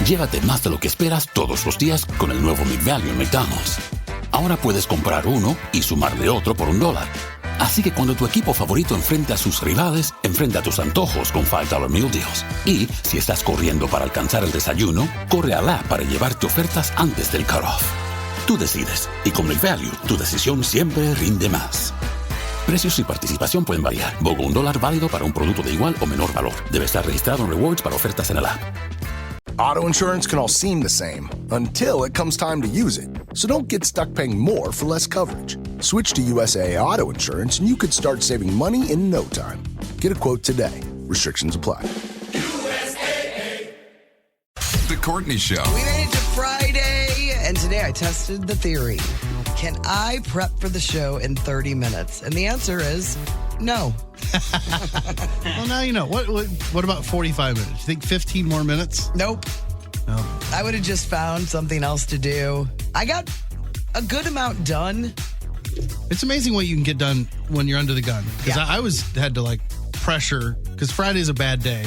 Llévate más de lo que esperas todos los días con el nuevo McValue en McDonald's. Ahora puedes comprar uno y sumarle otro por $1. Así que cuando tu equipo favorito enfrente a sus rivales, enfrenta tus antojos con $5 Meal Deals. Y si estás corriendo para alcanzar el desayuno, corre a la app para llevarte ofertas antes del cutoff. Tú decides, y con McValue, tu decisión siempre rinde más. Precios y participación pueden variar. BOGO $1 válido para un producto de igual o menor valor. Debe estar registrado en Rewards para ofertas en el app. Auto insurance can all seem the same until it comes time to use it. So don't get stuck paying more for less coverage. Switch to USAA Auto Insurance and you could start saving money in no time. Get a quote today. Restrictions apply. USAA. The Courtney Show. We made it to Friday, and today I tested the theory. Can I prep for the show in 30 minutes? And the answer is no. Well, now you know. What about 45 minutes? You think 15 more minutes? Nope. No. I would have just found something else to do. I got a good amount done. It's amazing what you can get done when you're under the gun. Because Yeah. I had to pressure, because Friday's a bad day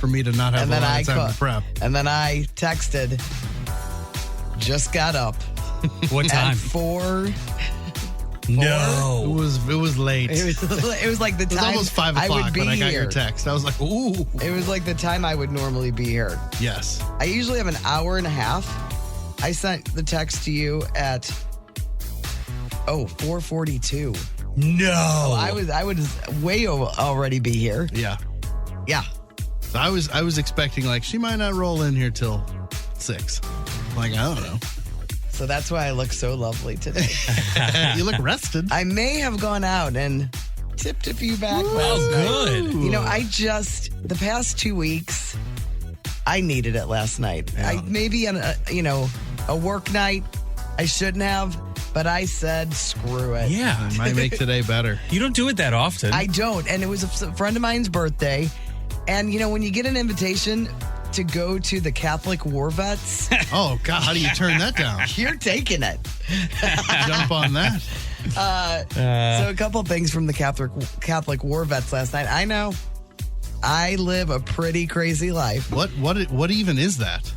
for me to not have a lot of time to prep. And then I texted, just got up. What time? At 4. No. It was late. It was like the It was time almost 5 I would o'clock be when I got here. your text. I was like, ooh. It was like the time I would normally be here. Yes. I usually have an hour and a half. I sent the text to you at 4:42. No. I would way already be here. Yeah. Yeah. So I was expecting she might not roll in here till 6. I don't know. So that's why I look so lovely today. You look rested. I may have gone out and tipped a few back last night. Good. You know, the past 2 weeks, I needed it last night. Yeah. Maybe on a work night, I shouldn't have, but I said, screw it. Yeah. It might make today better. You don't do it that often. I don't. And it was a friend of mine's birthday. And, when you get an invitation to go to the Catholic War Vets, Oh, God, how do you turn that down? you're taking it. Jump on that. So a couple things from the Catholic War Vets last night. I know I live a pretty crazy life. What even is that?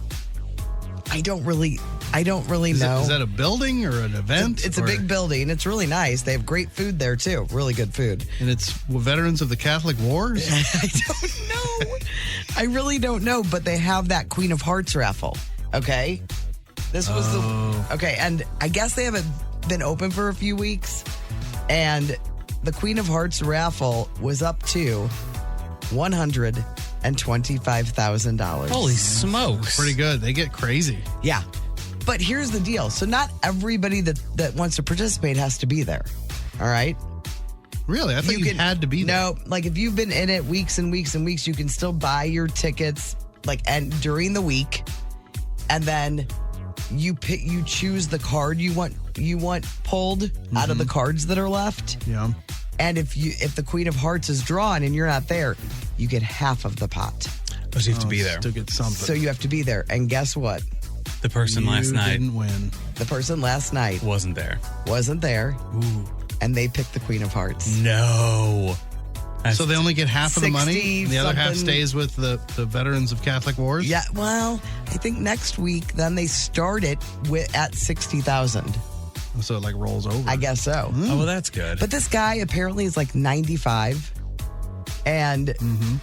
I don't really Is know. that a building or an event? It's a big building. It's really nice. They have great food there too. Really good food. And it's veterans of the Catholic Wars? I don't know. I really don't know, but they have that Queen of Hearts raffle. Okay. This was okay. And I guess they haven't been open for a few weeks. And the Queen of Hearts raffle was up to $125,000. Holy smokes. Pretty good. They get crazy. Yeah. But here's the deal. So not everybody that wants to participate has to be there. All right. Really? I thought you had to be there. No, if you've been in it weeks and weeks and weeks, you can still buy your tickets and during the week, and then you choose the card you want pulled out of the cards that are left. Yeah. And if the Queen of Hearts is drawn and you're not there, you get half of the pot. Oh, so you have to be there. To get something. So you have to be there. And guess what? The person last night didn't win. The person last night wasn't there. Ooh. And they picked the Queen of Hearts. No. So they only get half of the money? And the other half something. stays with the veterans of Catholic Wars? Yeah, well, I think next week, then they start it at $60,000. So it rolls over. I guess so. Oh, well, that's good. But this guy apparently is 95. And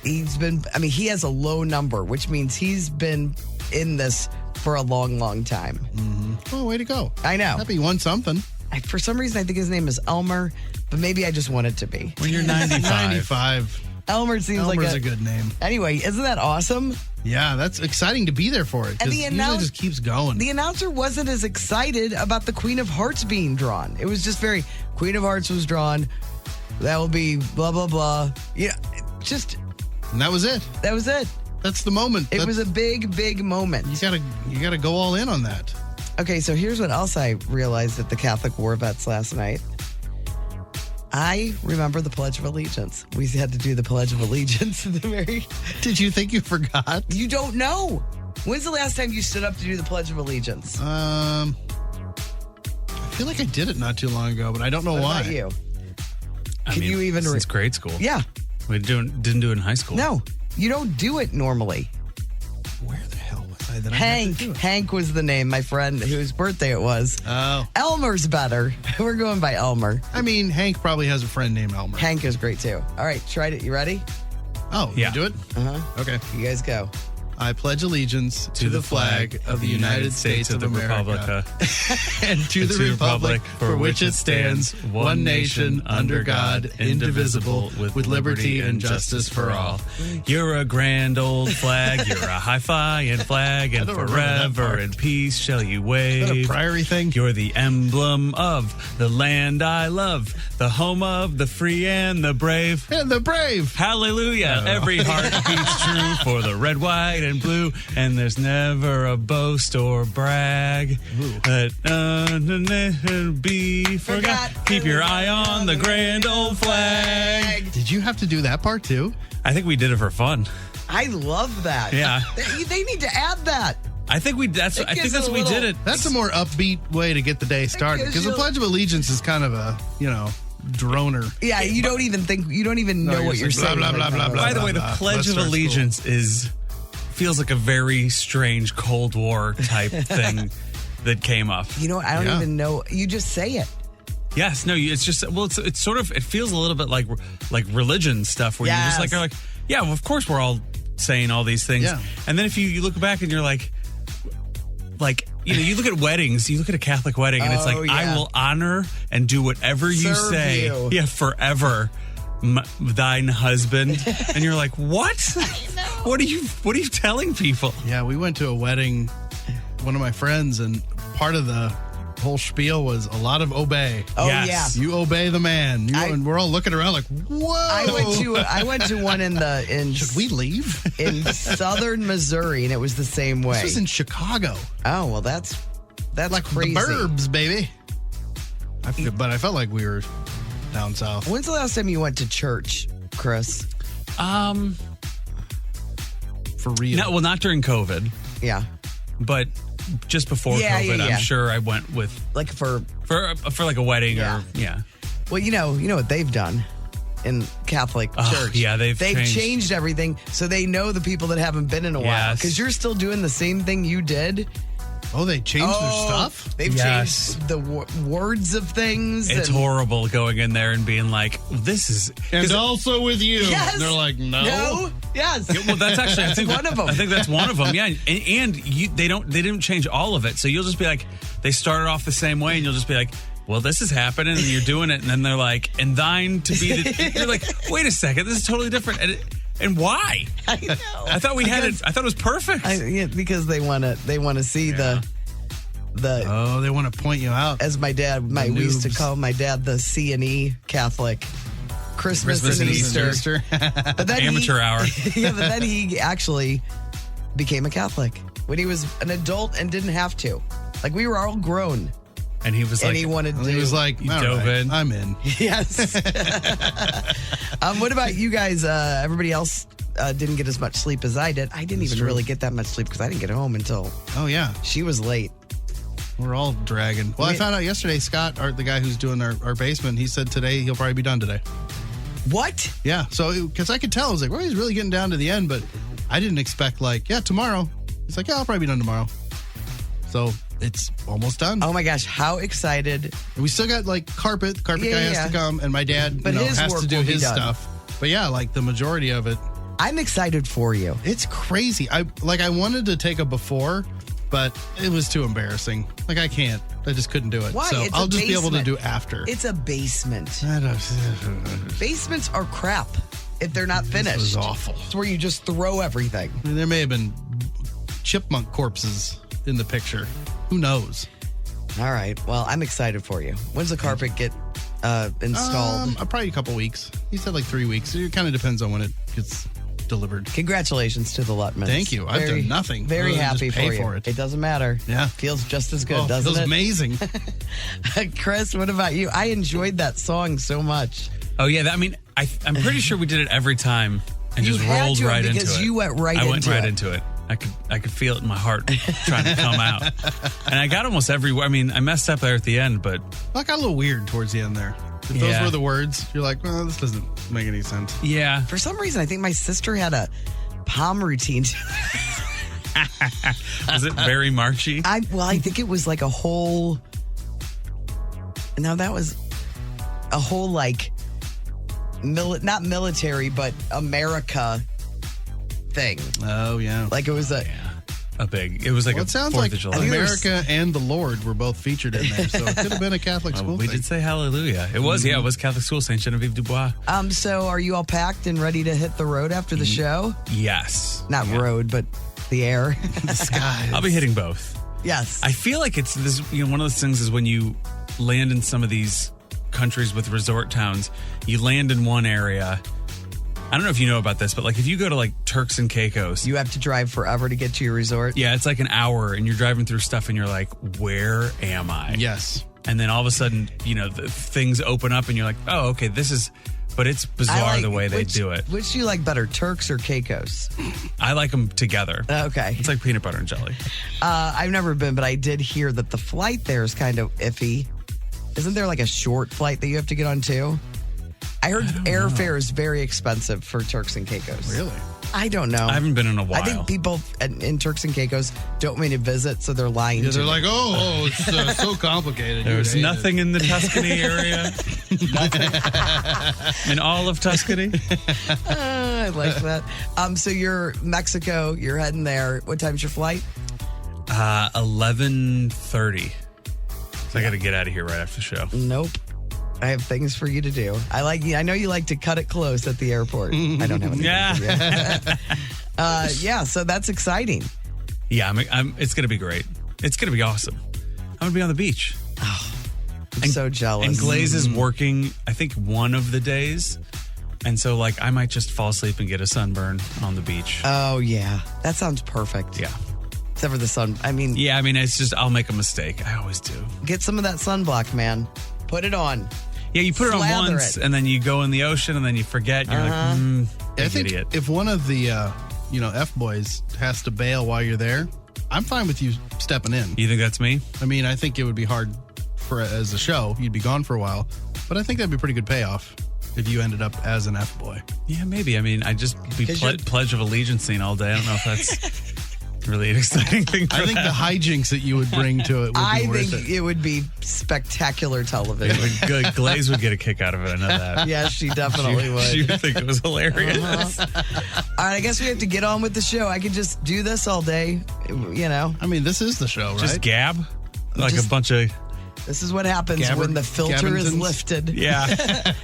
he has a low number, which means he's been in this for a long, long time. Mm-hmm. Oh, way to go. I know. Happy you won something. For some reason, I think his name is Elmer, but maybe I just want it to be. When you're 95. 95. Elmer seems Elmer's like a good name. Anyway, isn't that awesome? Yeah, that's exciting to be there for it. And Because usually just keeps going. The announcer wasn't as excited about the Queen of Hearts being drawn. It was just Queen of Hearts was drawn. That will be blah, blah, blah. Yeah, and that was it. That was it. That's the moment. It was a big, big moment. You gotta go all in on that. Okay, so here's what else I realized at the Catholic War Vets last night. I remember the Pledge of Allegiance. We had to do the Pledge of Allegiance at the very... Did you think you forgot? You don't know. When's the last time you stood up to do the Pledge of Allegiance? I feel like I did it not too long ago, but I don't know What why. about you? Can you even... Since grade school. Yeah. We didn't do it in high school. No, you don't do it normally. Where the hell was that I have to do it. Hank was the name, my friend whose birthday it was. Oh. Elmer's better. We're going by Elmer. I mean, Hank probably has a friend named Elmer. Hank is great too. All right, try it. You ready? Oh, Yeah. you do it? Uh-huh. Okay. You guys go. I pledge allegiance to the flag of the United States of America and to the republic for which it stands, one nation, under God, indivisible, with liberty and justice for all. You're a grand old flag. You're a high-flying flag, and don't remember that forever part. in peace shall you Is that a wave. Priory thing? You're the emblem of the land I love, the home of the free and the brave. And the brave. Hallelujah. Every heart beats true for the red, white, and blue. And there's never a boast or brag. Let be forgot. Keep your eye on the grand old flag. Did you have to do that part too? I think we did it for fun. I love that. Yeah. They need to add that. I think we that's It I think gives that's it a what we little- did it. That's a more upbeat way to get the day started. gives Because the you- Pledge of Allegiance is kind of a, droner. Yeah, you don't even know you're what you're just like, saying. blah, blah, blah, blah, By the way, the blah. Pledge Let's of start school. Allegiance feels like a very strange Cold War type thing that came up. You know what? I don't Yeah. even know. You just say it. Yes, no, it's just it's sort of it feels a little bit like religion stuff where Yes. you're like yeah, well, of course we're all saying all these things, Yeah. and then if you look back and you're like you look at weddings, you look at a Catholic wedding, and it's like Oh, yeah. I will honor and do whatever you Serve say, you. yeah, forever. Thine husband, and you're like, what? What are you telling people? Yeah, we went to a wedding, one of my friends, and part of the whole spiel was a lot of obey. Oh Yes. yeah. You obey the man. And we're all looking around like, whoa. I went to one Should we leave? in southern Missouri, and it was the same way. This was in Chicago. Oh well, that's Like crazy. the burbs, baby. But I felt like we were down south. When's the last time you went to church, Chris? For real. No, well, not during COVID, Yeah, but just before Yeah, COVID, yeah. I'm sure I went with like for like a wedding Yeah. or yeah. well, you know what they've done in Catholic Oh, church. yeah, they've changed everything, so they know the people that haven't been in a while. Yes. Because you're still doing the same thing you did. Oh, they changed their stuff? They've Yes. changed the words of things. It's and- horrible going in there and being like, this is. And also with you. Yes. And they're like, No. Yes. Well, that's actually I think one of them. I think that's one of them. Yeah, and they didn't change all of it. So you'll just be like, they started off the same way, and you'll just be like, well, this is happening, and you're doing it, and then they're like, and thine to be the. You're like, wait a second, this is totally different, and why? I know. I thought we had it. I thought it was perfect. Yeah, because they want to see the Oh, they want to point you out. as my dad we used to noobs. call my dad the C&E Catholic. Christmas and Easter. But then Amateur hour. Yeah, but then he actually became a Catholic when he was an adult and didn't have to. Like we were all grown, And he was and like, he wanted And to. he was like, You all dove right, in. I'm in. Yes. What about you guys? Everybody else didn't get as much sleep as I did. I didn't even really get that much sleep because I didn't get home until Oh, yeah. she was late. We're all dragging. Well, I found out yesterday, Scott, the guy who's doing our basement, he said today he'll probably be done today. What? Yeah. So, because I could tell, I was like, well, he's really getting down to the end, but I didn't expect, tomorrow. He's like, yeah, I'll probably be done tomorrow. So, it's almost done. Oh my gosh, how excited. And we still got, carpet. The carpet Yeah, guy yeah. has to come, and my dad But his has work to do will be his done. stuff. But yeah, the majority of it, I'm excited for you. it's crazy. I wanted to take a before, but it was too embarrassing. I can't. I just couldn't do it. Why? So It's I'll a just be able to basement. do after. It's a basement. I don't- Basements are crap if they're not finished. This was awful. It's where you just throw everything. I mean, there may have been chipmunk corpses in the picture. Who knows? All right. Well, I'm excited for you. When's the carpet get installed? Probably a couple weeks. He said 3 weeks. It kind of depends on when it gets delivered. Congratulations to the Lutmans. Thank you. I've done nothing Very other than happy just pay for you. for it. It doesn't matter. Yeah. Feels just as good, Oh, doesn't feels it? amazing. Chris, what about you? I enjoyed that song so much. oh yeah, I'm pretty sure we did it every time and You just had rolled to right into it. because you went right I went into right it. into it. I could feel it in my heart trying to come out, and I got almost every. I mean, I messed up there at the end, but That got a little weird towards the end there. If those Yeah. were the words, you're like, well, this doesn't make any sense. yeah, For some reason, I think my sister had a palm routine. Was it very marchy? I think it was like a whole. No, that was a whole like, not military, but America thing. Oh, yeah. Like it was a. It was like Well, a it sounds 4th like of July. America and the Lord were both featured in there, so it could have been a Catholic school We thing. did say hallelujah. It was, it was Catholic school, St. Genevieve du Bois. So are you all packed and ready to hit the road after the show? Yes. Not road, but the air. The sky. I'll be hitting both. Yes. I feel like it's this, one of those things is when you land in some of these countries with resort towns, you land in one area. I don't know if you know about this, but like if you go to like Turks and Caicos, You have to drive forever to get to your resort. yeah, it's like an hour and you're driving through stuff and you're like, where am I? Yes. And then all of a sudden, the things open up and you're like, oh, okay, this is, but it's bizarre the way they do it. Which do you like better, Turks or Caicos? I like them together. Okay. It's like peanut butter and jelly. I've never been, but I did hear that the flight there is kind of iffy. Isn't there like a short flight that you have to get on too? I heard airfare is very expensive for Turks and Caicos. Really? I don't know. I haven't been in a while. I think people in Turks and Caicos don't want to visit, so they're lying Yeah, to they're me. like, it's so complicated. There's nothing in the Tuscany area. Nothing. In all of Tuscany. I like that. So you're Mexico, you're heading there. What time's your flight? 11:30. So I got to get out of here right after the show. Nope. I have things for you to do. I know you like to cut it close at the airport. I don't have anything for you. Yeah, so that's exciting. Yeah, it's going to be great. It's going to be awesome. I'm going to be on the beach. I'm so jealous. And Glaze is working, I think, one of the days. And so, like, I might just fall asleep and get a sunburn on the beach. Oh, yeah. That sounds perfect. Yeah. Except for the sun. I mean, Yeah, it's just, I'll make a mistake. I always do. get some of that sunblock, man. Put it on. Yeah, you put it on Slather once, it. and then you go in the ocean, and then you forget, and you're like, I think idiot. if one of the, F-boys has to bail while you're there, I'm fine with you stepping in. You think that's me? I mean, I think it would be hard as a show. You'd be gone for a while. But I think that'd be pretty good payoff if you ended up as an F-boy. Yeah, maybe. I just be 'Cause you're- Pledge of Allegiance all day. I don't know if that's really an exciting thing for I think the hijinks that you would bring to it would be I worth think it. it would be spectacular television. Good. Glaze would get a kick out of it. I know that. Yeah, she definitely would. She would think it was hilarious. All right, I guess we have to get on with the show. I could just do this all day, I mean, this is the show, right? Just gab? Like Just- a bunch of... This is what happens when the filter is Gabbingtons? lifted. Yeah.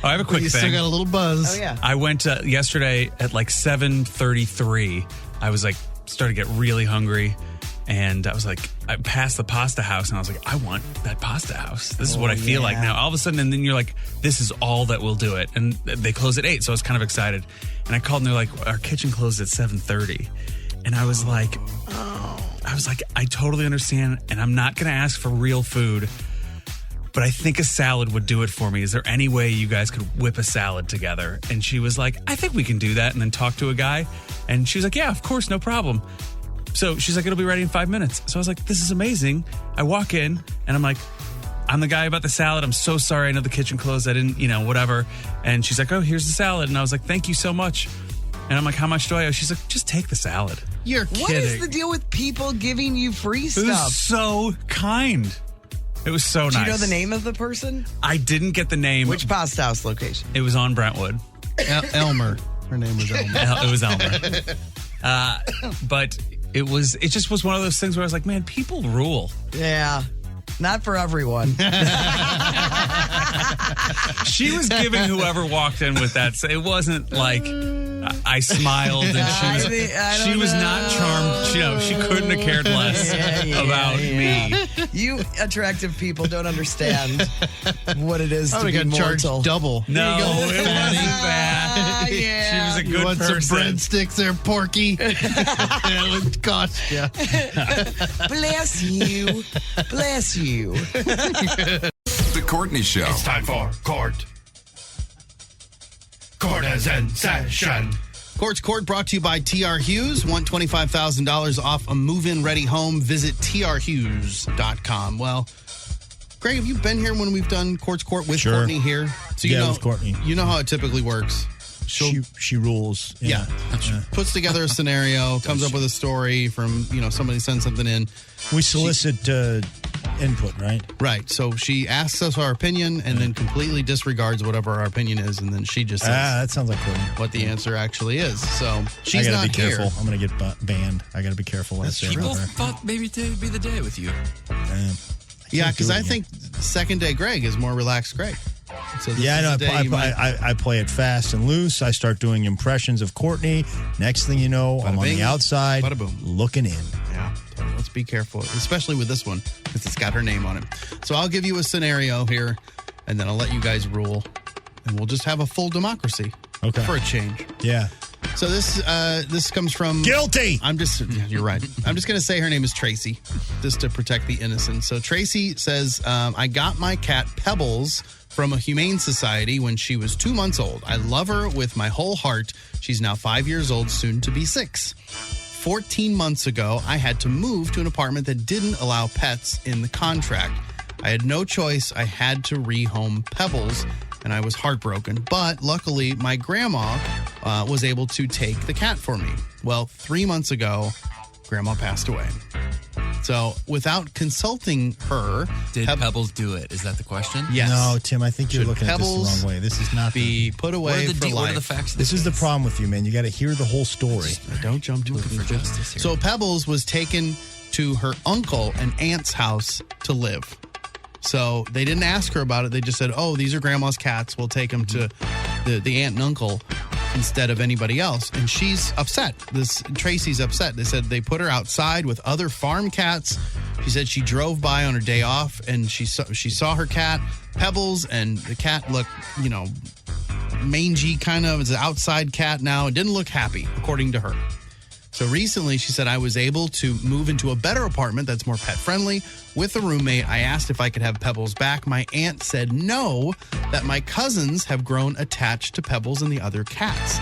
Oh, I have a quick you thing. still got a little buzz. Oh, yeah. I went yesterday at like 7:33. I was like, started to get really hungry. And I was like, I passed the pasta house and I was like, I want that pasta house. This is what I feel like now. All of a sudden, and then you're like, this is all that will do it. And they close at 8, so I was kind of excited. And I called and they're like, our kitchen closed at 7:30. And I was like, I totally understand. And I'm not going to ask for real food, but I think a salad would do it for me. Is there any way you guys could whip a salad together? And she was like, I think we can do that. And then talk to a guy. And she was like, yeah, of course, no problem. So she's like, it'll be ready in 5 minutes. So I was like, this is amazing. I walk in and I'm like, I'm the guy about the salad. I'm so sorry. I know the kitchen closed. I didn't, whatever. And she's like, oh, here's the salad. And I was like, thank you so much. And I'm like, how much do I owe? She's like, just take the salad. You're kidding. What is the deal with people giving you free It stuff? was so kind. It was so nice. Do you know the name of the person? I didn't get the name. Which pasta house location? It was on Brentwood. Elmer. Her name was Elmer. It was Elmer. But it just was one of those things where I was like, man, people rule. Yeah. Not for everyone. She was giving whoever walked in with that. So it wasn't like I smiled and she was not charmed. She couldn't have cared less about me. You attractive people don't understand what it is I to would be have got charged mortal. double. No, Here you go, it wasn't fatty. that. Yeah. She was a You good want person. some breadsticks there, Porky? It would cost you. Bless you. Bless you. The Courtney Show. It's time for court. Court is in session. Court's Court brought to you by TR Hughes. Want $25,000 off a move-in ready home? Visit trhughes.com. Well, Greg, have you been here when we've done Court's Court with Sure. Courtney here? So Yeah, with Courtney. You know how it typically works. she rules. Yeah. She puts together a scenario, comes up with a story from, somebody sends something in. We solicit input, right? Right. So she asks us our opinion and then completely disregards whatever our opinion is, and then she just says that sounds like Courtney. What the answer actually is. So she's I gotta not be careful. here. I'm going to get banned. I got to be careful what I say. People thought maybe today would be the day with you. Yeah, because I think second day Greg is more relaxed Greg. So I know. I play it fast and loose. I start doing impressions of Courtney. Next thing you know, I'm on the outside looking in. Yeah. So let's be careful, especially with this one, because it's got her name on it. So I'll give you a scenario here, and then I'll let you guys rule, and we'll just have a full democracy for a change. Yeah. So this comes from... Guilty! You're right. I'm just going to say her name is Tracy, just to protect the innocent. So Tracy says, I got my cat Pebbles from a humane society when she was 2 months old. I love her with my whole heart. She's now 5 years old, soon to be 6. 14 months ago, I had to move to an apartment that didn't allow pets in the contract. I had no choice. I had to rehome Pebbles, and I was heartbroken. But luckily, my grandma was able to take the cat for me. Well, 3 months ago, Grandma passed away. So without consulting her... Did Pebbles do it? Is that the question? Yes. No, Tim, I think you're looking at this the wrong way. This is not be put away for life. What are the facts? This is the problem with you, man. You got to hear the whole story. Don't jump to conclusions. So Pebbles was taken to her uncle and aunt's house to live. So they didn't ask her about it. They just said, oh, these are Grandma's cats. We'll take them to the aunt and uncle instead of anybody else. And she's upset. Tracy's upset. They said they put her outside with other farm cats. She said she drove by on her day off and she saw her cat, Pebbles, and the cat looked, mangy kind of. It's an outside cat now. It didn't look happy, according to her. So recently, she said, I was able to move into a better apartment that's more pet-friendly with a roommate. I asked if I could have Pebbles back. My aunt said no, that my cousins have grown attached to Pebbles and the other cats.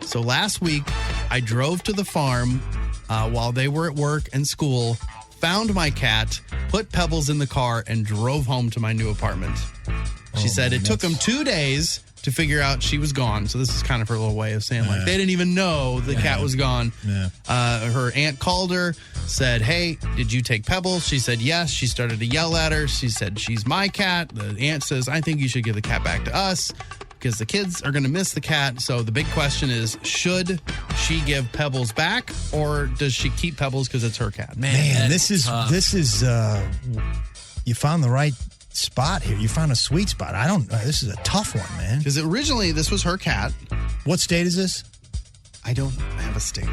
So last week, I drove to the farm while they were at work and school, found my cat, put Pebbles in the car, and drove home to my new apartment. She said it took them 2 days to figure out she was gone. So this is kind of her little way of saying, like, they didn't even know the cat was gone. Yeah. Her aunt called her, said, hey, did you take Pebbles? She said, yes. She started to yell at her. She said, she's my cat. The aunt says, I think you should give the cat back to us because the kids are going to miss the cat. So the big question is, should she give Pebbles back or does she keep Pebbles because it's her cat? Man, this is you found the right spot here. You found a sweet spot. This is a tough one, man. Because originally this was her cat. What state is this? I don't have a state.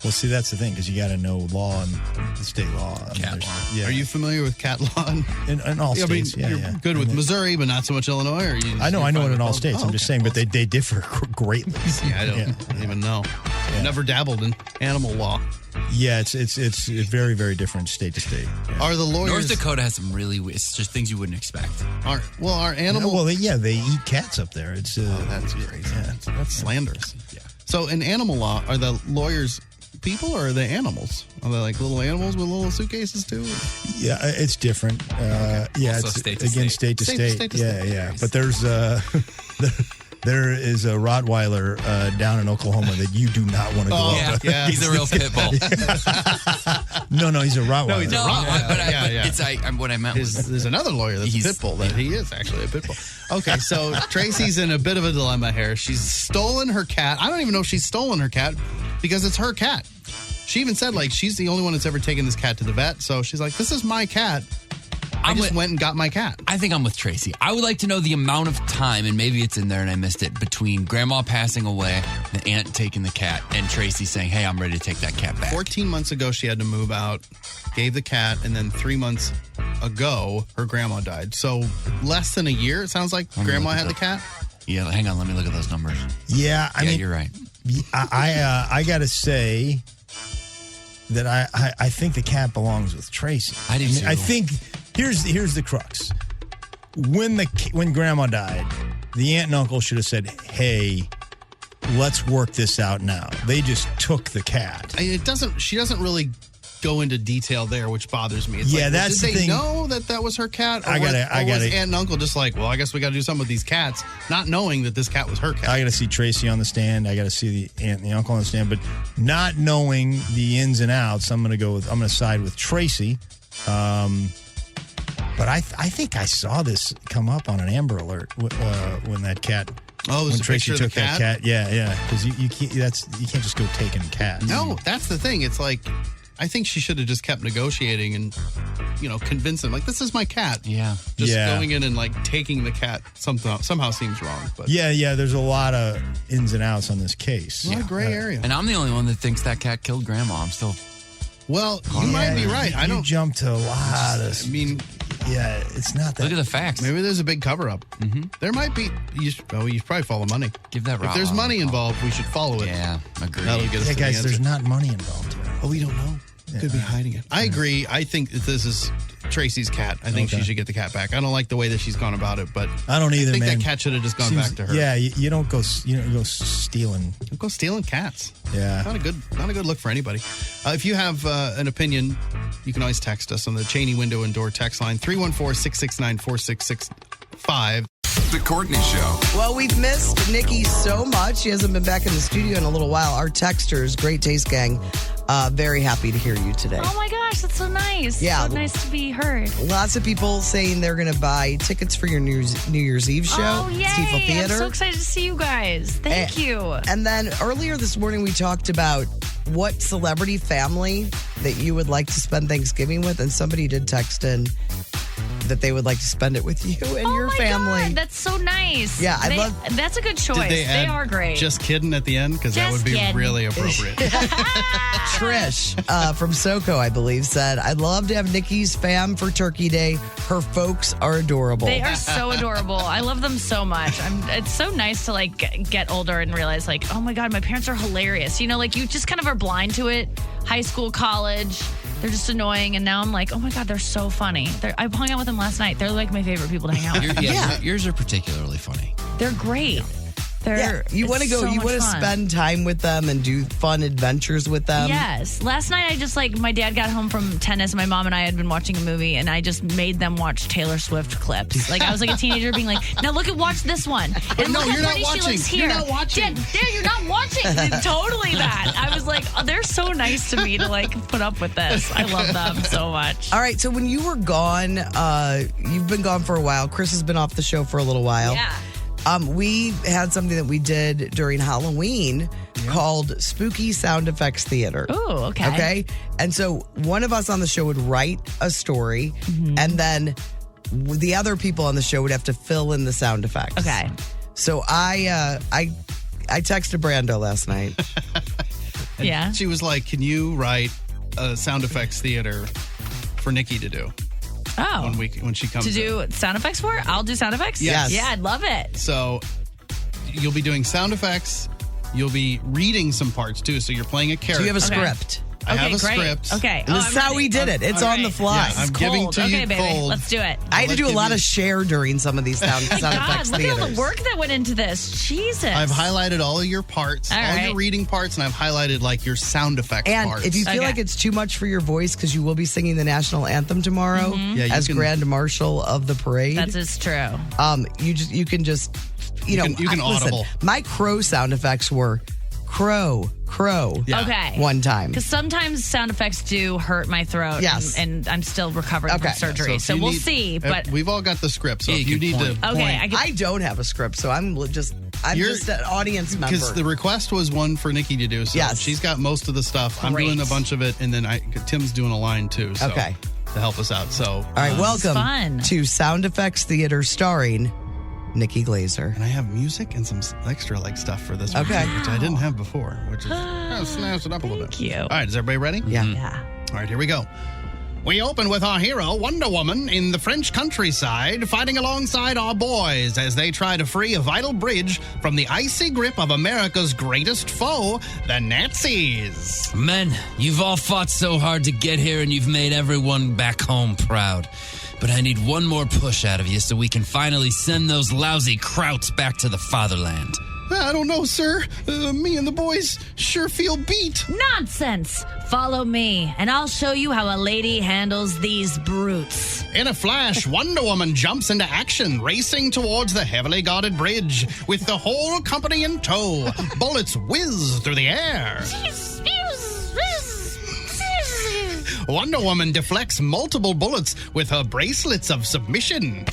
Well, see, that's the thing, because you got to know law and the state law. Cat law. Yeah. Are you familiar with cat law? In all states, you're good with Missouri, but not so much Illinois? Or I know it in all states. I'm just saying, but they differ greatly. Yeah, I don't even know. Yeah. Never dabbled in animal law. Yeah, it's very, very different state to state. Yeah. Are the lawyers... North Dakota has some really... It's just things you wouldn't expect. Are animal... Well, they eat cats up there. It's that's crazy. Yeah. That's slanderous. Yeah. So in animal law, are the lawyers people or are they animals? Are they like little animals with little suitcases too? Yeah, it's different. Yeah, also it's state to state. Yeah. But there's there is a Rottweiler down in Oklahoma that you do not want to go up to. Yeah. He's a real pit bull. No, he's a Rottweiler. No, he's a Rottweiler. It's what I meant was there's another lawyer that's a pit bull that he is actually a pit bull. Okay, so Tracy's in a bit of a dilemma here. She's stolen her cat. I don't even know if she's stolen her cat because it's her cat. She even said, like, she's the only one that's ever taken this cat to the vet. So she's like, this is my cat. I just went and got my cat. I think I'm with Tracy. I would like to know the amount of time, and maybe it's in there and I missed it, between Grandma passing away, the aunt taking the cat, and Tracy saying, hey, I'm ready to take that cat back. 14 months ago, she had to move out, gave the cat, and then 3 months ago, her grandma died. So less than a year, it sounds like Grandma had the cat? Yeah, hang on. Let me look at those numbers. Yeah, I mean, you're right. I got to say that I think the cat belongs with Tracy. I do too. I think here's the crux. When Grandma died, the aunt and uncle should have said, "Hey, let's work this out now." They just took the cat. She doesn't really go into detail there, which bothers me. It's Yeah, like, that's did the they thing. know that was her cat? Or I was gotta- aunt and uncle just like, well, I guess we got to do something with these cats, not knowing that this cat was her cat. I got to see Tracy on the stand. I got to see the aunt and the uncle on the stand. But not knowing the ins and outs, I'm going to side with Tracy. But I think I saw this come up on an Amber Alert when that cat. Oh, when there's a Tracy picture of took the that cat. Yeah. Because you can't just go taking cats. No, that's the thing. It's like, I think she should have just kept negotiating and, convince him, like, this is my cat. Yeah. Just going in and, like, taking the cat somehow seems wrong. But Yeah, there's a lot of ins and outs on this case. a lot of gray area. And I'm the only one that thinks that cat killed Grandma. I'm still. Well, you might be right. I don't jump to a lot of. I mean, yeah, it's not that. Look at the facts. Maybe there's a big cover up. Mm-hmm. There might be. You should probably follow money. Give that. If there's money involved, we should follow it. Yeah, agreed. That'll get us to the guys, answer. there's not money involved here. Oh, we don't know. Could be hiding it. I agree. I think that this is Tracy's cat. I think she should get the cat back. I don't like the way that she's gone about it, but I don't either, I think man. that cat should have just gone back to her. Yeah, you don't go stealing. Don't go stealing cats. Yeah. Not a good look for anybody. If you have an opinion, you can always text us on the Cheney window and door text line 314-669-4665. The Courtney Show. Well, we've missed Nikki so much. She hasn't been back in the studio in a little while. Our texters, Great Taste Gang, very happy to hear you today. Oh my gosh, that's so nice. Yeah. So nice to be heard. Lots of people saying they're going to buy tickets for your New Year's Eve show, Oh, yay. Stiefel Theater. I'm so excited to see you guys. Thank you. And then earlier this morning, we talked about what celebrity family that you would like to spend Thanksgiving with, and somebody did text in that they would like to spend it with you and your family. God, that's so nice. Yeah, that's a good choice. Did they add are great. Just kidding at the end? Because that would be kidding. really appropriate. Trish from SoCo, I believe, said, I'd love to have Nikki's fam for Turkey Day. Her folks are adorable. They are so adorable. I love them so much. It's so nice to get older and realize oh my God, my parents are hilarious. You just kind of are blind to it. High school, college, they're just annoying. And now I'm like, oh my God, they're so funny. I hung out with them last night. They're like my favorite people to hang out with. Yours are particularly funny. They're great. You want to go, you want to spend time with them and do fun adventures with them. Yes. Last night I just my dad got home from tennis and my mom and I had been watching a movie and I just made them watch Taylor Swift clips. I was like a teenager being like, now watch this one. And No, look you're how not pretty she watching. looks here. You're not watching. Dad, you're not watching. Totally that. I was like, oh, they're so nice to me to put up with this. I love them so much. All right, so when you were gone, you've been gone for a while. Chris has been off the show for a little while. Yeah. We had something that we did during Halloween called Spooky Sound Effects Theater. Oh, okay. Okay. And so one of us on the show would write a story, and then the other people on the show would have to fill in the sound effects. Okay. So I texted Brando last night. Yeah. She was like, can you write a sound effects theater for Nikki to do? Oh. When she comes to do sound effects for it? I'll do sound effects? Yes. Yeah, I'd love it. So you'll be doing sound effects. You'll be reading some parts too. So you're playing a character. So you have a script. I have a great. script. Okay. And this is how we did it. It's on the fly. Yeah, I'm giving to you baby. cold. Let's do it. I had to do a lot of share during some of these sound God, effects look at all theaters. the work that went into this. Jesus. I've highlighted all of your parts, all right. your reading parts, and I've highlighted your sound effects And parts. if you feel like it's too much for your voice, because you will be singing the national anthem tomorrow Yeah, you as can- Grand Marshal of the parade. That is true. You can just you can listen, audible. My crow sound effects were crow. Yeah. Okay. One time. Because sometimes sound effects do hurt my throat. Yes. And I'm still recovering from surgery. if So you we'll need- see. But we've all got the script. So Yeah, if you good need point. to okay, point, I don't have a script, so I'm just an audience member. because the request was one for Nikki to do. So Yes. she's got most of the stuff. I'm Great. doing a bunch of it, and then Tim's doing a line too. So Okay. to help us out. So All right, welcome fun. to Sound Effects Theater starring Nicky Glaser. and I have music and some extra stuff for this. Okay. which I didn't have before, which is snaps it up a little bit. Thank you. All right, is everybody ready? Yeah. Yeah. All right, here we go. We open with our hero, Wonder Woman, in the French countryside, fighting alongside our boys as they try to free a vital bridge from the icy grip of America's greatest foe, the Nazis. Men, you've all fought so hard to get here and you've made everyone back home proud. But I need one more push out of you so we can finally send those lousy krauts back to the fatherland. I don't know, sir. Me and the boys sure feel beat. Nonsense! Follow me, and I'll show you how a lady handles these brutes. In a flash, Wonder Woman jumps into action, racing towards the heavily guarded bridge with the whole company in tow. Bullets whiz through the air. Wonder Woman deflects multiple bullets with her bracelets of submission.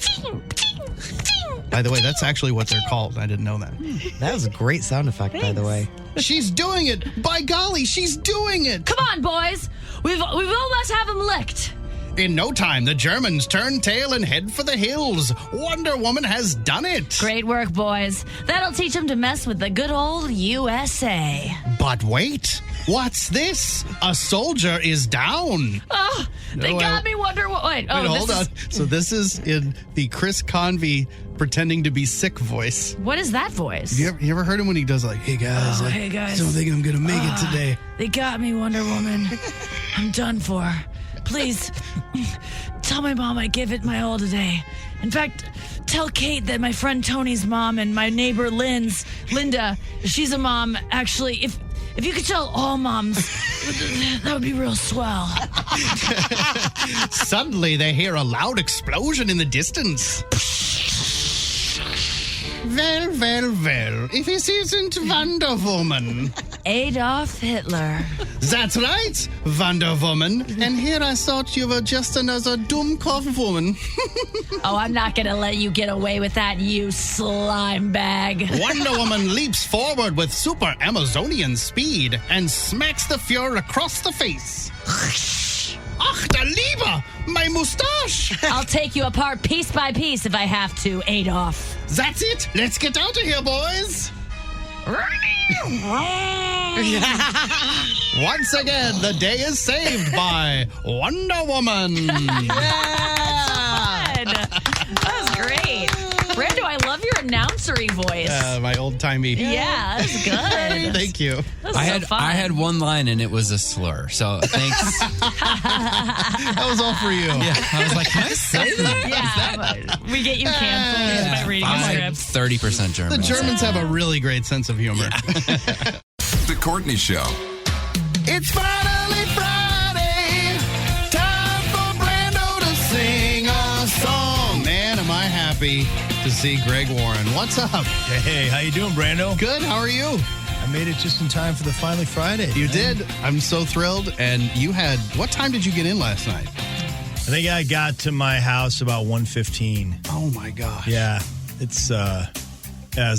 By the way, that's actually what they're called. I didn't know that. That was a great sound effect, by the way. She's doing it! By golly, she's doing it! Come on, boys. We've almost have him licked. In no time, the Germans turn tail and head for the hills. Wonder Woman has done it. Great work, boys. That'll teach them to mess with the good old USA. But wait, what's this? A soldier is down. Oh, they got me, Wonder Woman. Wait, hold on. So this is in the Chris Convey pretending to be sick voice. What is that voice? You ever heard him when he does like, hey guys, hey guys, I don't think I'm gonna make it today. They got me, Wonder Woman. I'm done for. Please, tell my mom I give it my all today. In fact, tell Kate that my friend Tony's mom and my neighbor Linda, she's a mom. Actually, if you could tell all moms, that would be real swell. Suddenly, they hear a loud explosion in the distance. Well, if this isn't Wonder Woman. Adolf Hitler. That's right, Wonder Woman. And here I thought you were just another dumb cough woman. Oh, I'm not going to let you get away with that, you slime bag. Wonder Woman leaps forward with super Amazonian speed and smacks the Fuhrer across the face. Ach, der Lieber, my mustache. I'll take you apart piece by piece if I have to, Adolf. That's it. Let's get out of here, boys. Once again, the day is saved by Wonder Woman. Yeah. That was great. Brando, I love your announcery voice. My old-timey. Yeah, that's good. Thank you. I had one line and it was a slur. So thanks. That was all for you. Yeah, I was like, can I say that? Yeah, we get you canceled by reading a script. 30% German. The Germans have a really great sense of humor. The Courtney Show. It's finally Friday. Time for Brando to sing a song. Man, am I happy to see Greg Warren. What's up? Hey, how you doing, Brando? Good. How are you? I made it just in time for the Finally Friday. You did. I'm so thrilled. And you had, what time did you get in last night? I think I got to my house about 1:15. Oh, my gosh. Yeah. It's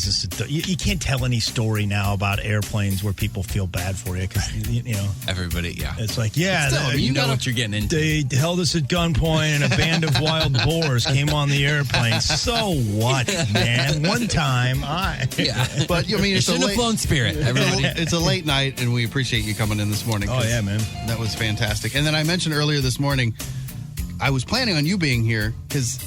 just you can't tell any story now about airplanes where people feel bad for you because you know everybody. Yeah, it's like you know what you're getting into. They held us at gunpoint and a band of wild boars came on the airplane. So what, man? One time, but I mean, it's a flown Spirit. Everybody, it's a late night, and we appreciate you coming in this morning. Oh yeah, man, that was fantastic. And then I mentioned earlier this morning, I was planning on you being here because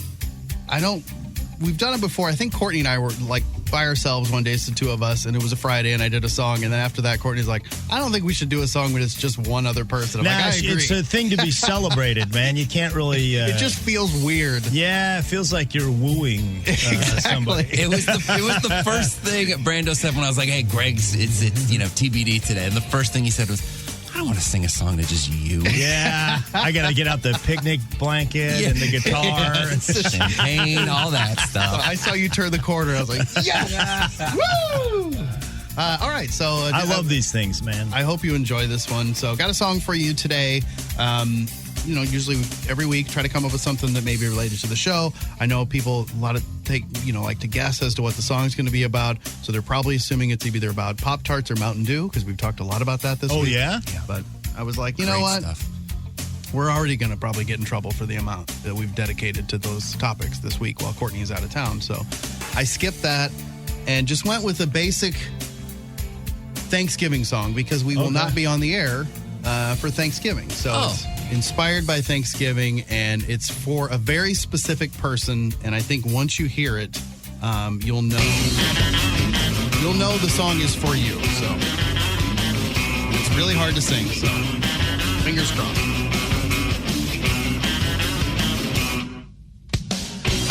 we've done it before. I think Courtney and I were like by ourselves one day, it's the two of us, and it was a Friday, and I did a song, and then after that, Courtney's like, I don't think we should do a song when it's just one other person. I'm like, I agree. It's a thing to be celebrated, man. You can't really... it just feels weird. Yeah, it feels like you're wooing somebody. It was the first thing Brando said when I was like, hey, Greg's, it's TBD today, and the first thing he said was, I don't want to sing a song to just you. Yeah. I got to get out the picnic blanket and the guitar. And champagne, all that stuff. So I saw you turn the corner. I was like, yes! Woo! All right. So I love these things, man. I hope you enjoy this one. So got a song for you today. Usually every week try to come up with something that may be related to the show. I know people like to guess as to what the song's going to be about. So they're probably assuming it's either about Pop-Tarts or Mountain Dew because we've talked a lot about that this week. Oh, yeah? Yeah. But I was like, you know what? Stuff. We're already going to probably get in trouble for the amount that we've dedicated to those topics this week while Courtney is out of town. So I skipped that and just went with a basic Thanksgiving song because we will not be on the air for Thanksgiving. So it's inspired by Thanksgiving, and it's for a very specific person. And I think once you hear it, you'll know the song is for you. So it's really hard to sing. So fingers crossed.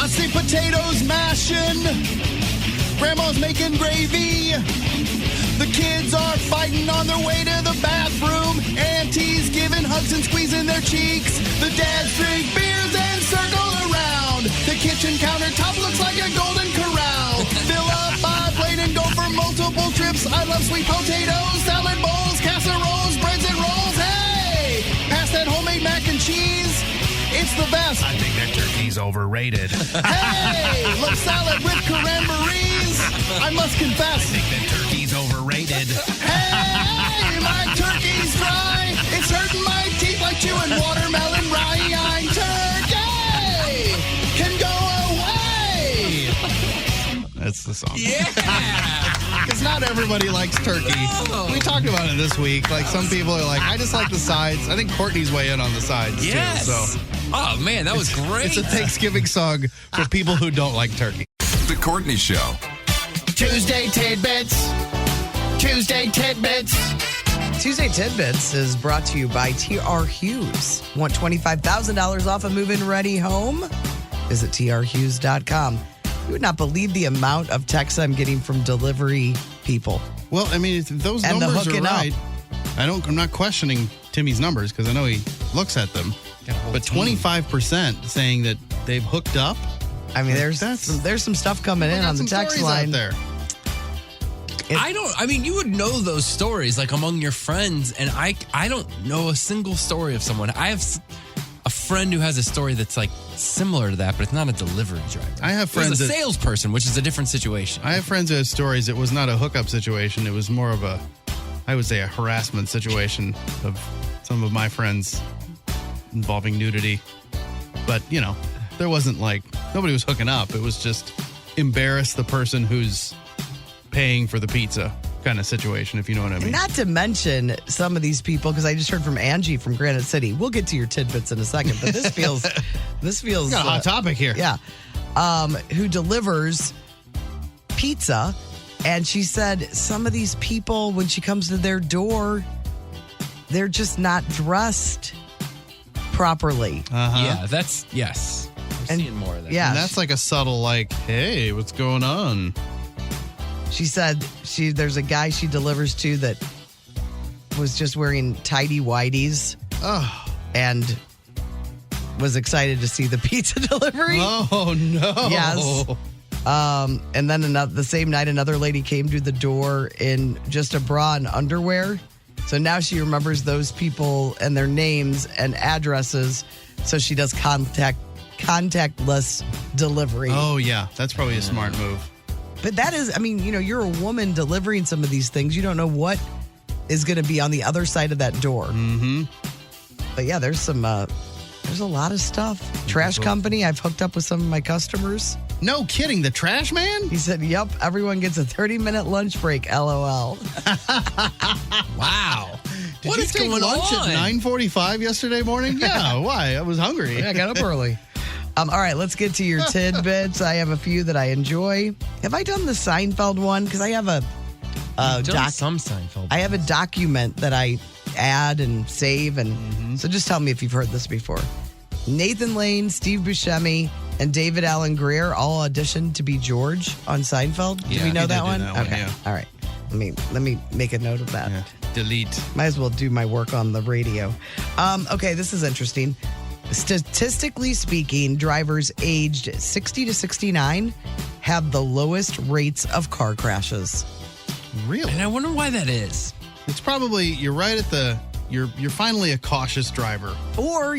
I see potatoes mashing Grandma's making gravy. The kids are fighting on their way to the bathroom. Aunties giving hugs and squeezing their cheeks. The dads drink beers and circle around. The kitchen countertop looks like a golden corral. Fill up my plate and go for multiple trips. I love sweet potatoes, salad bowls, casseroles, breads and rolls. Hey, pass that homemade mac and cheese. It's the best. I think that turkey's overrated. Hey, love salad with cranberries. I must confess. I think that turkey's overrated. Hey, my turkey's dry. It's hurting my teeth like chewing watermelon rye. Turkey can go away. That's the song. Yeah. Because not everybody likes turkey. No. We talked about it this week. Like some people are like, I just like the sides. I think Courtney's way in on the sides Yes. too. So Oh, man, that was great. it's a Thanksgiving song for people who don't like turkey. The Courtney Show. Tuesday tidbits. Tuesday tidbits. Tuesday Tidbits is brought to you by TR Hughes. Want $25,000 off a move-in ready home? Visit trhughes.com. You would not believe the amount of texts I'm getting from delivery people. Well, I mean, if those And the numbers are hooking up. right. I'm not questioning Timmy's numbers because I know he looks at them. But 25% saying that they've hooked up. I mean, there's some stuff coming in on the text line. Out there. I mean, you would know those stories like among your friends, and I don't know a single story of someone. I have a friend who has a story that's like similar to that, but it's not a delivery driver. I have friends It's a salesperson, which is a different situation. I have friends who have stories. It was not a hookup situation. It was more of a, I would say, a harassment situation of some of my friends involving nudity. But, you know, there wasn't like, nobody was hooking up. It was just embarrass the person who's paying for the pizza kind of situation, if you know what I mean. Not to mention some of these people, because I just heard from Angie from Granite City. We'll get to your tidbits in a second, but this feels Got a hot topic here. Yeah. Who delivers pizza. And she said some of these people, when she comes to their door, they're just not dressed properly. Yeah, yes. We're seeing more of that. Yeah. And that's like a subtle, like, hey, what's going on? She said there's a guy she delivers to that was just wearing tidy whities and was excited to see the pizza delivery. Oh, no. Yes. And then the same night, another lady came to the door in just a bra and underwear. So now she remembers those people and their names and addresses. So she does contactless delivery. Oh, yeah. That's probably a smart move. But that is, I mean, you know, you're a woman delivering some of these things. You don't know what is going to be on the other side of that door. Mm-hmm. But yeah, there's a lot of stuff. Trash company, I've hooked up with some of my customers. No kidding. The trash man? He said, yep, everyone gets a 30-minute lunch break, LOL. Wow. Did you take lunch at 9:45 yesterday morning? Yeah, why? I was hungry. Yeah, I got up early. All right, let's get to your tidbits. I have a few that I enjoy. Have I done the Seinfeld one? Because I have some Seinfeld. I have a document that I add and save, and so just tell me if you've heard this before. Nathan Lane, Steve Buscemi, and David Alan Grier all auditioned to be George on Seinfeld. Do Yeah, we know he that did one? do that one, Okay. yeah. All right. Let me make a note of that. Yeah. Delete. Might as well do my work on the radio. Okay, this is interesting. Statistically speaking, drivers aged 60 to 69 have the lowest rates of car crashes. Really? And I wonder why that is. It's probably, you're right at you're finally a cautious driver. Or